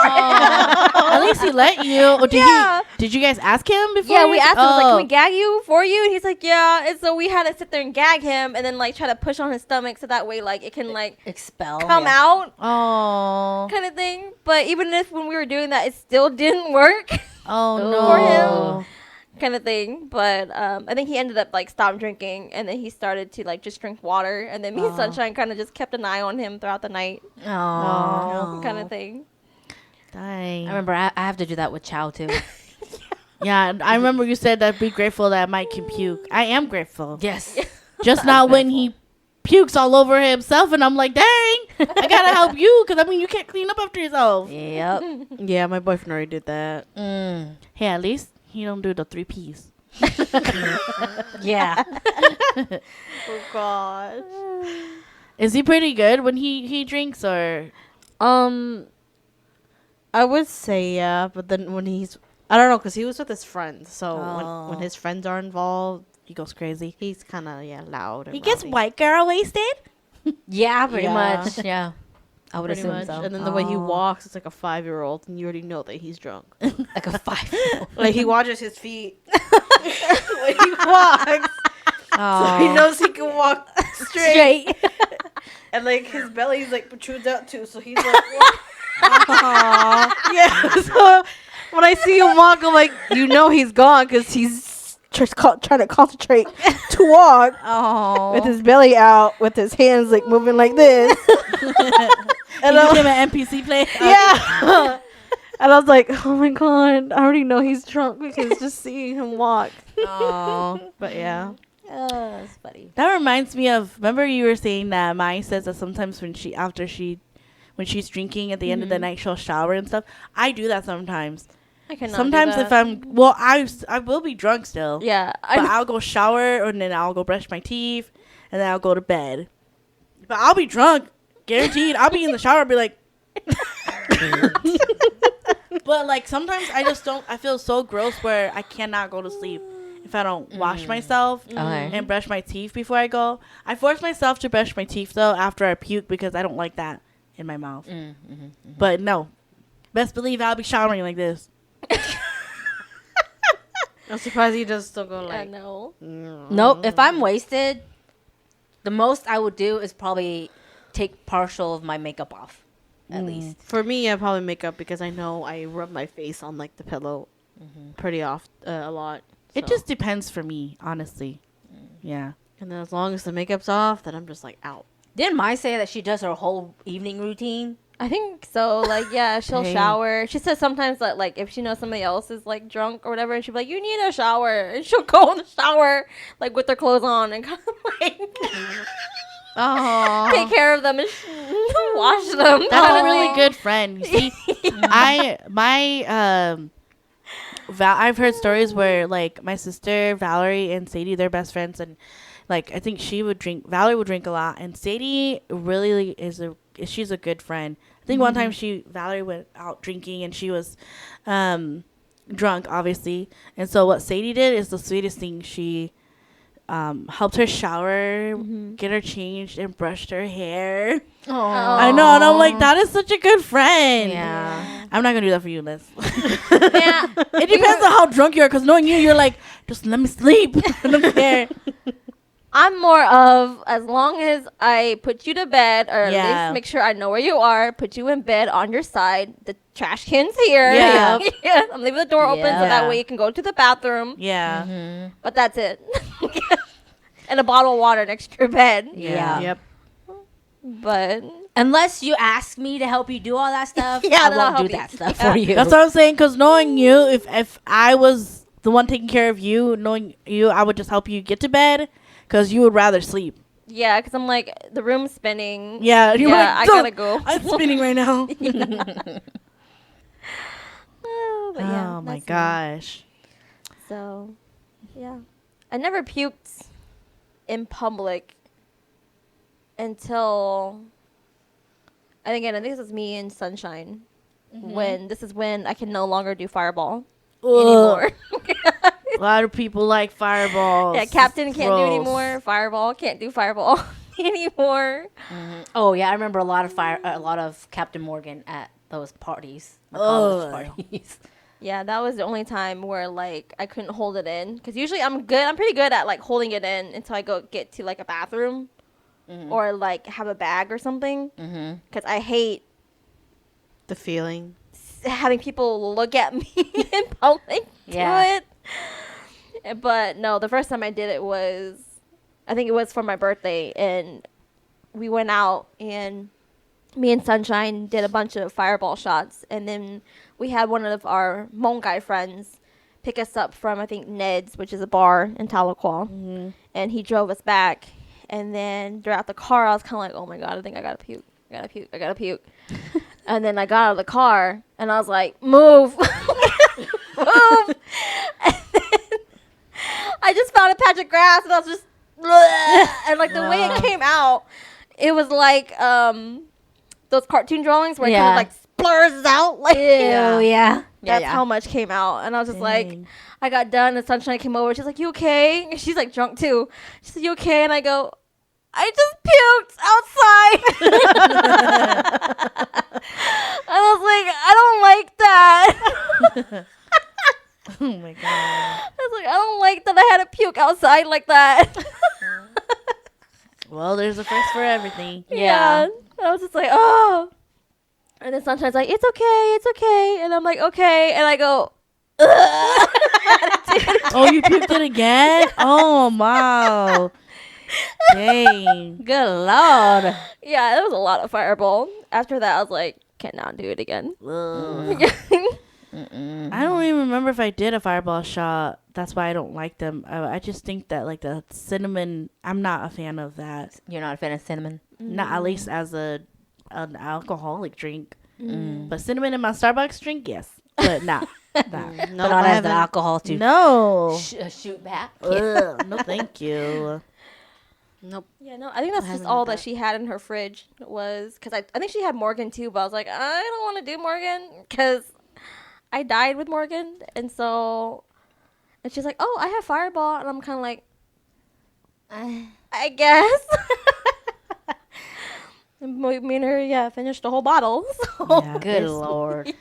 At least he let you. Or did you guys ask him before? Yeah, we asked him, like, can we gag you for you? And he's like, yeah. And so we had to sit there and gag him, and then like try to push on his stomach so that way like it can like Expel. come out. Oh. Kind of thing. But even if when we were doing that, it still didn't work. Oh no. For him. Kind of thing. But I think he ended up like stopped drinking, and then he started to like just drink water, and then me and Sunshine kind of just kept an eye on him throughout the night. Oh. Kind of thing. Dang. I remember I have to do that with Chow too. Yeah, I remember you said that be grateful that Mike can puke. I am grateful. Yes. Just not when he pukes all over himself, and I'm like, dang, I gotta help you, because I mean you can't clean up after yourself. Yep. Yeah, my boyfriend already did that. Hey, at least he don't do the 3 Ps. Yeah. Oh God. Is he pretty good when he drinks, or? I would say yeah, but then when I don't know, because he was with his friends, so when his friends are involved, He goes crazy. he's kind of loud. And He gets rowdy. white girl wasted. Yeah, pretty Yeah. much. Yeah. I would Pretty assume much. so. And then the way he walks, it's like a 5-year-old, and you already know that he's drunk. Like a 5. Like he watches his feet when he walks, so he knows he can walk straight. And like his belly's like protrudes out too, so he's like, yeah. So when I see him walk, I'm like, he's gone, because he's trying to concentrate to walk with his belly out, with his hands like moving like this. And you became an NPC player. Yeah. And I was like, oh my God, I already know he's drunk because just seeing him walk. Oh, But yeah. Oh, that's funny. that reminds me of. Remember you were saying that Mai says that sometimes when she's drinking at the end of the night, she'll shower and stuff. I do that sometimes. I cannot. Sometimes do if that. I will be drunk still. Yeah. But I'll go shower, and then I'll go brush my teeth, and then I'll go to bed. But I'll be drunk, guaranteed. I'll be in the shower, I'll be like. But like sometimes I feel so gross where I cannot go to sleep if I don't wash myself and brush my teeth before I go. I force myself to brush my teeth though after I puke, because I don't like that in my mouth. But no, best believe I'll be showering like this. I'm surprised he does still go I like. know. Nope. If I'm wasted, the most I would do is probably take partial of my makeup off. At least. For me, I probably make up, because I know I rub my face on like the pillow pretty often, a lot. It so. just depends for me, honestly. Yeah. And then as long as the makeup's off, then I'm just like out. Didn't Mai say that she does her whole evening routine? I think so. Like, yeah, she'll Dang. shower. She says sometimes that, like, if she knows somebody else is, like, drunk or whatever, and she'll be like, you need a shower. And she'll go in the shower, like, with her clothes on and kind of, like, Oh, take care of them and wash them. that's kinda a really thing. good friend. You see, I've heard stories where like my sister Valerie and Sadie, they're best friends, and like I think Valerie would drink a lot, and Sadie really she's a good friend. I think one time Valerie went out drinking and she was drunk, obviously, and so what Sadie did is the sweetest thing. She helped her shower, get her changed, and brushed her hair. I know, and I'm like, that is such a good friend. Yeah. I'm not gonna do that for you, Liz. Yeah. It depends on how drunk you are, because knowing you're like, just let me sleep. I don't care. I'm more of, as long as I put you to bed, or at Yeah. least make sure I know where you are, put you in bed on your side, the trash can's here. Yeah. Yeah, I'm leaving the door open so Yeah. that way you can go to the bathroom. Yeah. But that's it. And a bottle of water next to your bed. Yeah. Yep. But Unless you ask me to help you do all that stuff, Yeah, I then I'll won't do help you. that stuff for you. That's what I'm saying. Because knowing you, if I was the one taking care of you, knowing you, I would just help you get to bed because you would rather sleep. Yeah, because I'm like, the room's spinning. Yeah, you're like, I gotta go. I'm spinning right now. But yeah, Oh my that's me. gosh. So, yeah. I never puked in public until I think this was me and Sunshine. This is when I can no longer do Fireball anymore. A lot of people like Fireballs. Yeah, Captain can't do Gross. anymore. Fireball can't do Fireball anymore. Oh yeah, I remember a lot of Captain Morgan at those parties, the college parties. Yeah, that was the only time where like I couldn't hold it in because usually I'm pretty good at like holding it in until I get to like a bathroom or like have a bag or something because I hate The feeling. having people look at me in public. Yeah. Do it. But no, the first time I did it was, I think it was for my birthday, and we went out and me and Sunshine did a bunch of Fireball shots, and then we had one of our Hmong guy friends pick us up from I think Ned's, which is a bar in Tahlequah, and he drove us back. And then throughout the car, I was kind of like, oh my god, I think I gotta puke. I gotta puke. And then I got out of the car and I was like, move. Move. And then I just found a patch of grass and I was just, and like the way it came out, it was like those cartoon drawings where it kind of like splurs out. Like, Yeah. that's how much came out. And I was just like, I got done and Sunshine came over. She's like, you okay? And she's like drunk too. She said, you okay? And I go, I just puked outside. And I was like, I don't like that. Oh my god. I was like, I don't like that I had to puke outside like that. Well, there's a first for everything. Yeah. And I was just like, oh. And then Sunshine's like, it's okay. And I'm like, okay. And I go, ugh. Oh, you puked it again? Oh, wow. Dang. Good Lord. Yeah, it was a lot of Fireball. After that, I was like, cannot do it again. Ugh. I don't even remember if I did a Fireball shot. That's why I don't like them. I just think that like the cinnamon, I'm not a fan of that. You're not a fan of cinnamon? Not at least as an alcoholic drink. But cinnamon in my Starbucks drink, yes. But not that. But not as the alcohol to No. shoot back? Ugh, no, thank you. Nope. Yeah, no, I think that's just all that she had in her fridge was, because I think she had Morgan too, but I was like, I don't want to do Morgan because I died with Morgan. And so, and she's like, oh, I have Fireball. And I'm kind of like, I guess. And me and her, finished the whole bottle. So. Yeah, Good it's Lord.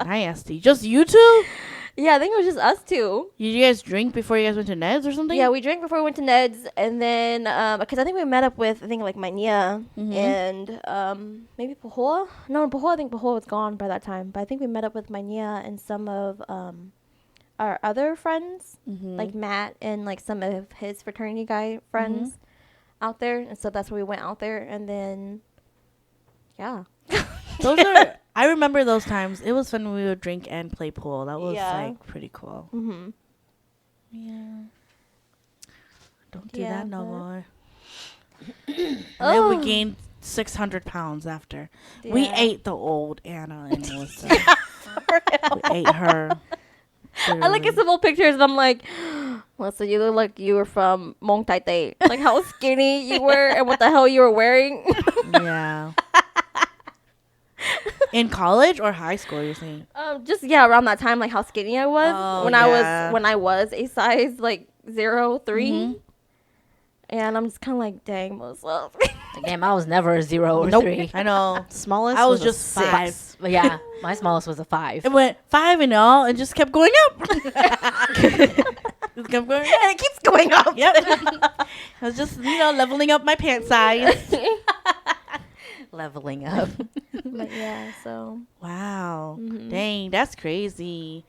nasty. Just you two? Yeah, I think it was just us two. Did you guys drink before you guys went to Ned's or something? Yeah, we drank before we went to Ned's, and then because I think we met up with like my Nia and maybe Pahoa. No, Pahoa. I think Pahoa was gone by that time, but I think we met up with my Nia and some of our other friends, like Matt and like some of his fraternity guy friends out there, and so that's where we went out there, and then Those are. I remember those times. It was fun when we would drink and play pool. That was like pretty cool. Mm-hmm. Yeah. Don't do Yeah, that no but- more. And then we gained 600 pounds after. We ate the old Anna and Melissa. We ate her. I look at some old pictures and I'm like, Melissa, you look like you were from Mong Tai Tai. Like how skinny you were and what the hell you were wearing. Yeah. In college or high school, you're saying? Just around that time, like how skinny I was when I was a size like 0-3, and I'm just kind of like, dang, Melissa. Damn, I was never a 0 or Nope. 3. I know. Smallest. I was a just 6. 5. But yeah, my smallest was a 5. It went 5 and all, and just kept going up. Just kept going up. And it keeps going up. Yep. I was just, leveling up my pant size. Leveling up. But yeah, so Wow. Dang, that's crazy.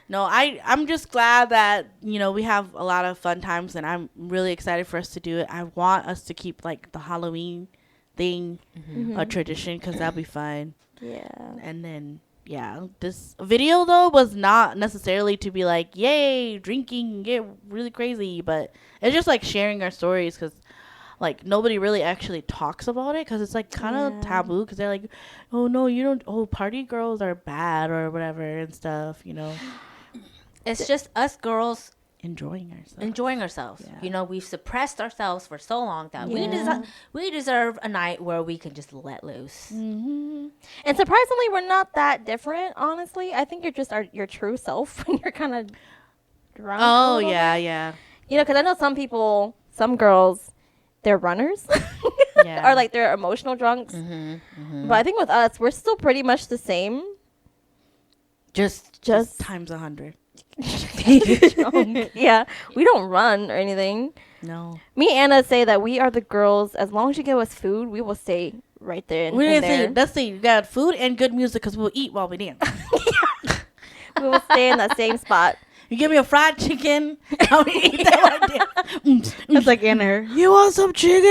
No, I'm just glad that, we have a lot of fun times, and I'm really excited for us to do it. I want us to keep, like, the Halloween thing, Mm-hmm. a tradition, because that'd be fun. Yeah. And then, yeah, this video, though, was not necessarily to be like, yay, drinking, get really crazy. But it's just, like, sharing our stories because, like, nobody really actually talks about it because it's, like, kind of taboo because they're like, oh, no, you don't, oh, party girls are bad or whatever and stuff, you know. It's just us girls Enjoying ourselves. Yeah. You know, we've suppressed ourselves for so long that Yeah. we deserve a night where we can just let loose. Mm-hmm. And surprisingly, we're not that different, honestly. I think you're just your true self when you're kind of drunk. Oh, yeah, yeah. You know, because I know some people, some girls, they're runners. Yeah. Or like they're emotional drunks. But I think with us, we're still pretty much the same. Just Times 100. Yeah, we don't run or anything. No. Me and Anna say that we are the girls. As long as you give us food, we will stay right there. We in didn't there. say, let's say that food and good music because we'll eat while we dance. We will stay in that same spot. You give me a fried chicken, I'll eat that like that. It's like in her. You want some chicken?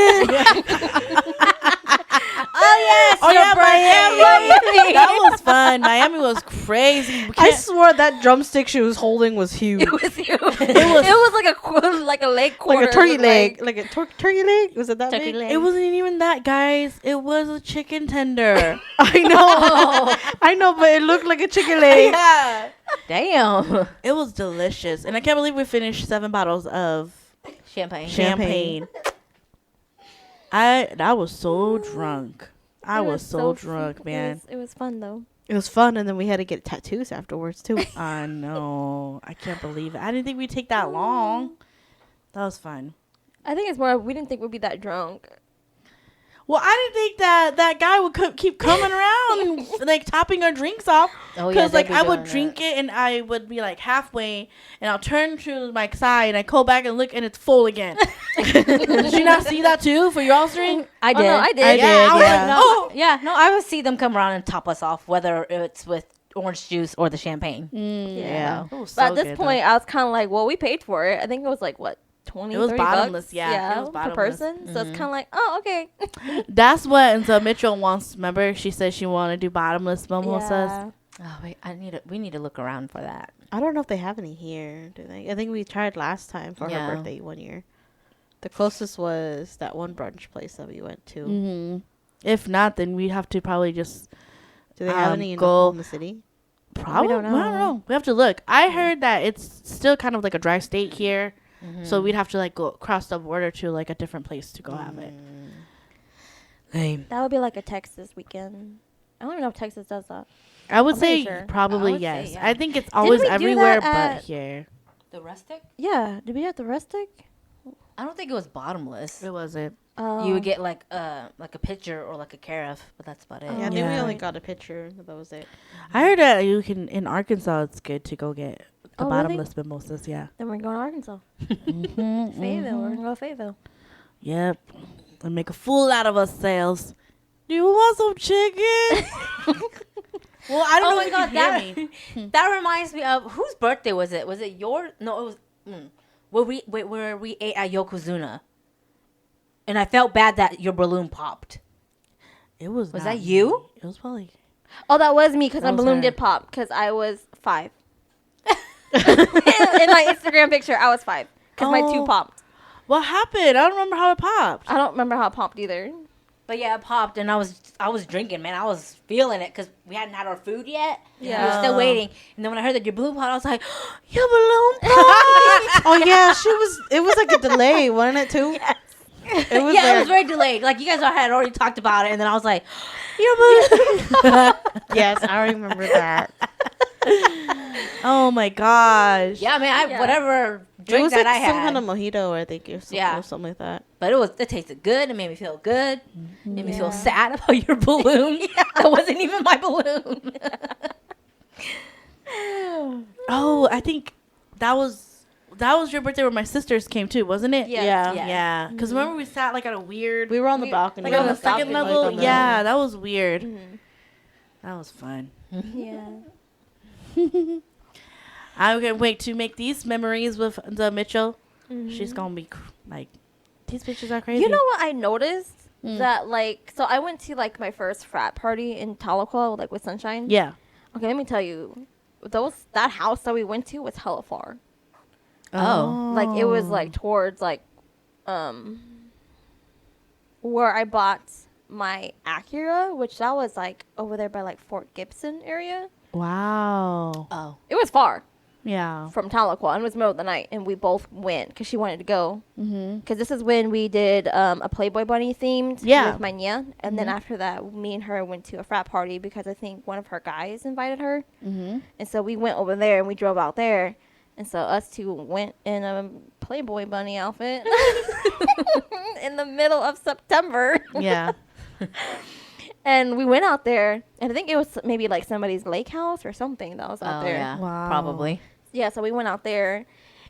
oh yes, Oh, your yeah, birthday. That was fun. Miami was crazy. We I can't- swore that drumstick she was holding was huge. It was huge. It was like a leg quarter. Like a turkey looked leg. Like a turkey leg? Was it that Turkey big? leg. It wasn't even that, guys. It was a chicken tender. I know. I know, but it looked like a chicken leg. Yeah. Damn. It was delicious. And I can't believe we finished 7 bottles of champagne. I was so drunk. I It was so drunk, fun. man. It was fun though. It was fun, and then we had to get tattoos afterwards, too. I know. I can't believe it. I didn't think we'd take that long. That was fun. I think it's more we didn't think we'd be that drunk. Well, I didn't think that guy would keep coming around and like topping our drinks off. Oh Because they like be I would doing drink that. it and I would be like halfway and I'll turn to my side and I go back and look and it's full again. Did you not see that too for y'all's drink? I Oh, did. no, I did. I did, I was yeah. like, no. Yeah, no, I would see them come around and top us off, whether it's with orange juice or the champagne. Yeah. It was But at so this good, point, I was kind of like, well, we paid for it. I think it was like what 20, It was 30 bottomless, bucks? yeah, it was per bottomless. person. So it's kind of like, oh, okay. though. That's what Mitchell wants. Remember, she said she wanted to do bottomless mimosas. Yeah. Oh wait, we need to look around for that. I don't know if they have any here, do they? I think we tried last time for Yeah. her birthday one year. The closest was that one brunch place that we went to. Mm-hmm. If not, then we'd have to probably just Do they have Um, any in go- Oklahoma City? probably. don't I don't know. know. We have to look. I heard that it's still kind of like a dry state here. So we'd have to like go across the border to like a different place to go have it. Lame. That would be like a Texas weekend. I don't even know if Texas does that. I would I'm say pretty sure. probably I would say, yes. yeah. I think it's always we do everywhere that but here. The rustic? Yeah. Did we have the rustic? I don't think it was bottomless. It wasn't. You would get like a pitcher or like a carafe, but that's about it. Oh. Yeah, I think we Yeah. only got a picture. That was it. I heard that you can in Arkansas. It's good to go get the Oh, really? bottomless mimosas. Yeah. Then we're going to Arkansas. Mm-hmm, Fayetteville. We're going to go to Fayetteville. Yep. And make a fool out of ourselves. Do you want some chicken? Well, I don't Oh know my if god, you can hear me. that reminds me of whose birthday was it? Was it your? No, it was. Where we ate at Yokozuna, and I felt bad that your balloon popped. It was. Was not that you? me. It was probably. Oh, that was me because That my was balloon her. did pop because I was 5. In my Instagram picture, I was 5 because my 2 Oh. popped. What happened? I don't remember how it popped. I don't remember how it popped either. But yeah, it popped, and I was drinking, man. I was feeling it because we hadn't had our food yet. Yeah. we were still waiting. And then when I heard that your balloon popped, I was like, your balloon popped. Oh yeah, it was like a delay, wasn't it too? Yes. It was Yeah, it like, was very delayed. Like you guys had already talked about it, and then I was like, your balloon. yes, I remember that. Oh my gosh. Yeah, man. Yeah. Whatever It drink was that like I had. some kind of mojito, I think, or something, Yeah. or something like that. But it tasted good. It made me feel good. Made me feel sad about your balloon. That wasn't even my balloon. Oh, I think that was your birthday where my sisters came too, wasn't it? Yes. Yeah. Yeah. Yeah. Because remember we sat like at a weird. We were on the balcony. like on the balcony, second like level. on the- Yeah, that was weird. Mhm. That was fun. Yeah. I can't wait to make these memories with the Mitchell. Mhm. She's gonna be like, these bitches are crazy. You know what I noticed? that like, so I went to like my first frat party in Tahlequah, like with Sunshine. Yeah. Okay, let me tell you, that house that we went to was hella far. Oh. Like it was like towards like, where I bought my Acura, which that was like over there by like Fort Gibson area. Wow. Oh. It was far Yeah. from Tahlequah, and it was middle of the night, and we both went because she wanted to go. Mm-hmm. Because this is when we did a Playboy Bunny themed with my Nia, and then after that, me and her went to a frat party because I think one of her guys invited her, Mm-hmm. and so we went over there and we drove out there, and so us two went in a Playboy Bunny outfit in the middle of September. Yeah. And we went out there, and I think it was maybe like somebody's lake house or something that was out there. Yeah. Wow. Probably. Yeah, so we went out there,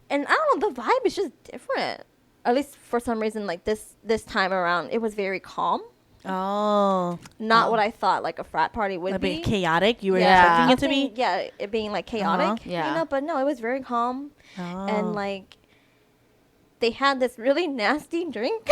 and I don't know, the vibe is just different. At least for some reason, like this time around, it was very calm. Oh. Not what I thought like a frat party would A be. bit chaotic. You were Yeah. expecting it to be. Yeah, it being like chaotic. Yeah. You know, but no, it was very calm, Oh. and like they had this really nasty drink.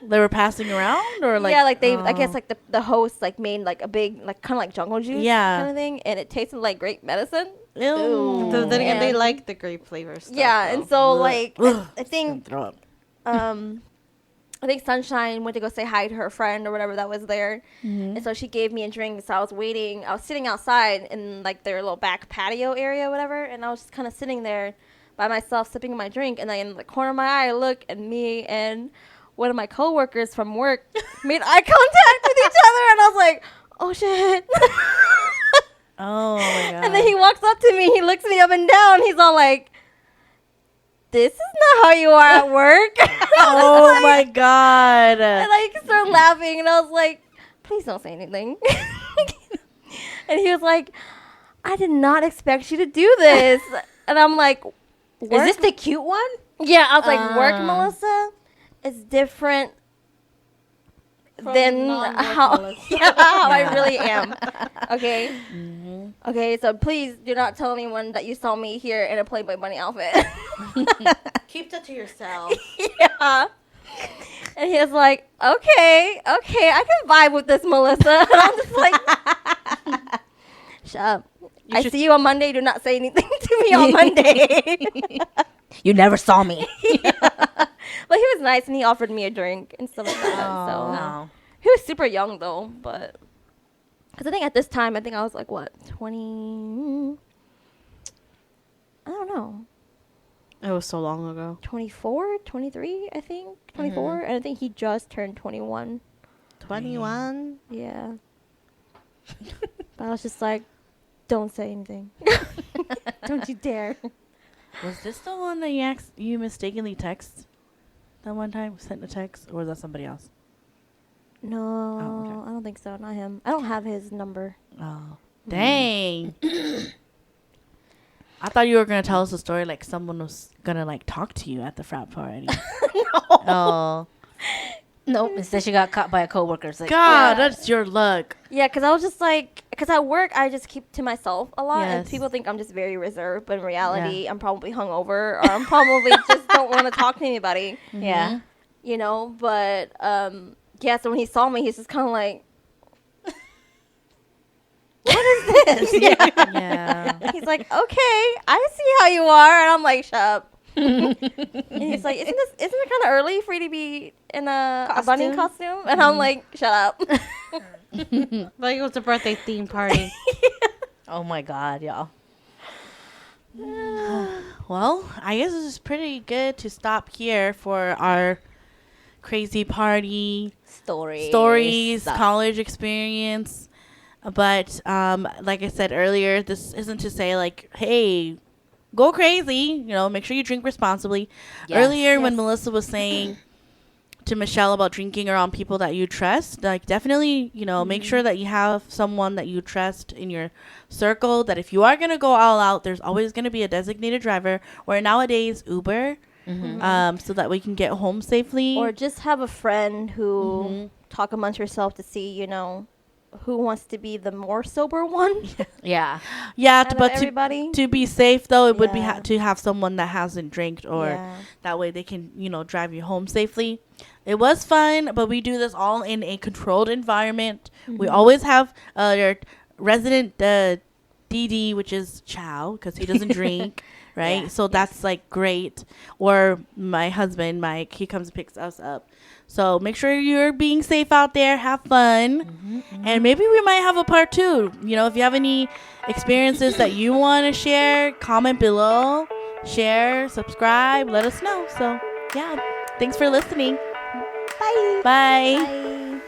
They were passing around, or like yeah, like they, I oh. guess like the host like made like a big like kind of like jungle juice Yeah. kind of thing, and it tasted like grape medicine. Ew. So then again, they And- like the grape flavor stuff. Yeah, and so Ugh. like Ugh. I think Throw up. I think Sunshine went to go say hi to her friend or whatever that was there. Mm-hmm. And so she gave me a drink. So I was waiting. I was sitting outside in like their little back patio area or whatever. And I was just kind of sitting there by myself sipping my drink. And then in the corner of my eye, I look, and me and one of my coworkers from work made eye contact with each other. And I was like, oh shit. Oh my god. And then he walks up to me. He looks me up and down. He's all like, this is not how you are at work. Oh my god. And I started laughing, and I was like, please don't say anything. And he was like, I did not expect you to do this. And I'm like, Is this the cute one? yeah, I was like, work, Melissa, is different than how, how I really am. Okay? Mm-hmm. Okay, so please do not tell anyone that you saw me here in a Playboy Bunny outfit. Keep that to yourself. Yeah. And he was like, okay, I can vibe with this, Melissa. And I'm just like, shut up. I see you on Monday. Do not say anything to me on Monday. You never saw me. But he was nice, and he offered me a drink and stuff like that. So No. he was super young, though. But because I think at this time, I think I was like, what, 20? I don't know. It was so long ago. 24, 23, I think. 24. And I think he just turned 21. 21. Yeah. But I was just like, don't say anything. Don't you dare. Was this the one that you mistakenly text that one time? Sent a text, or was that somebody else? No, Oh, okay. I don't think so. Not him. I don't have his number. Oh, dang. I thought you were gonna tell us a story like someone was gonna like talk to you at the frat party. Oh, Nope. Instead, she got caught by a coworker. It's like, God, Yeah. that's your luck. Yeah, because I was just like, because at work, I just keep to myself a lot. And Yes. people think I'm just very reserved. But in reality, I'm probably hungover, or I'm probably just don't want to talk to anybody. yeah. You know? But, yeah, so when he saw me, he's just kind of like, what is this? Yeah. Yeah. He's like, okay, I see how you are. And I'm like, shut up. And he's like, isn't it kind of early for you to be in a bunny costume? And I'm like, shut up. Like it was a birthday theme party. Oh my God, y'all. Well, I guess it's pretty good to stop here for our crazy party stories, college experience. But like I said earlier, this isn't to say like, hey, go crazy. You know, make sure you drink responsibly. Yes. Earlier, when Yes. Melissa was saying to Michelle about drinking around people that you trust, like definitely, you know, make sure that you have someone that you trust in your circle. That if you are gonna go all out, there's always gonna be a designated driver, or nowadays Uber, so that we can get home safely. Or just have a friend who talk amongst yourself to see, you know, who wants to be the more sober one. Yeah. Yeah, out of but everybody. to be safe though, it would be Yeah. to have someone that hasn't drank, or Yeah. that way they can, drive you home safely. It was fun, but we do this all in a controlled environment. We always have your resident DD, which is Chow, because he doesn't drink, right? Yeah, So that's like great. Or my husband, Mike, he comes and picks us up. So make sure you're being safe out there. Have fun. And maybe we might have a part 2. If you have any experiences that you want to share, comment below, share, subscribe, let us know. So, yeah. Thanks for listening. Bye. Bye. Bye.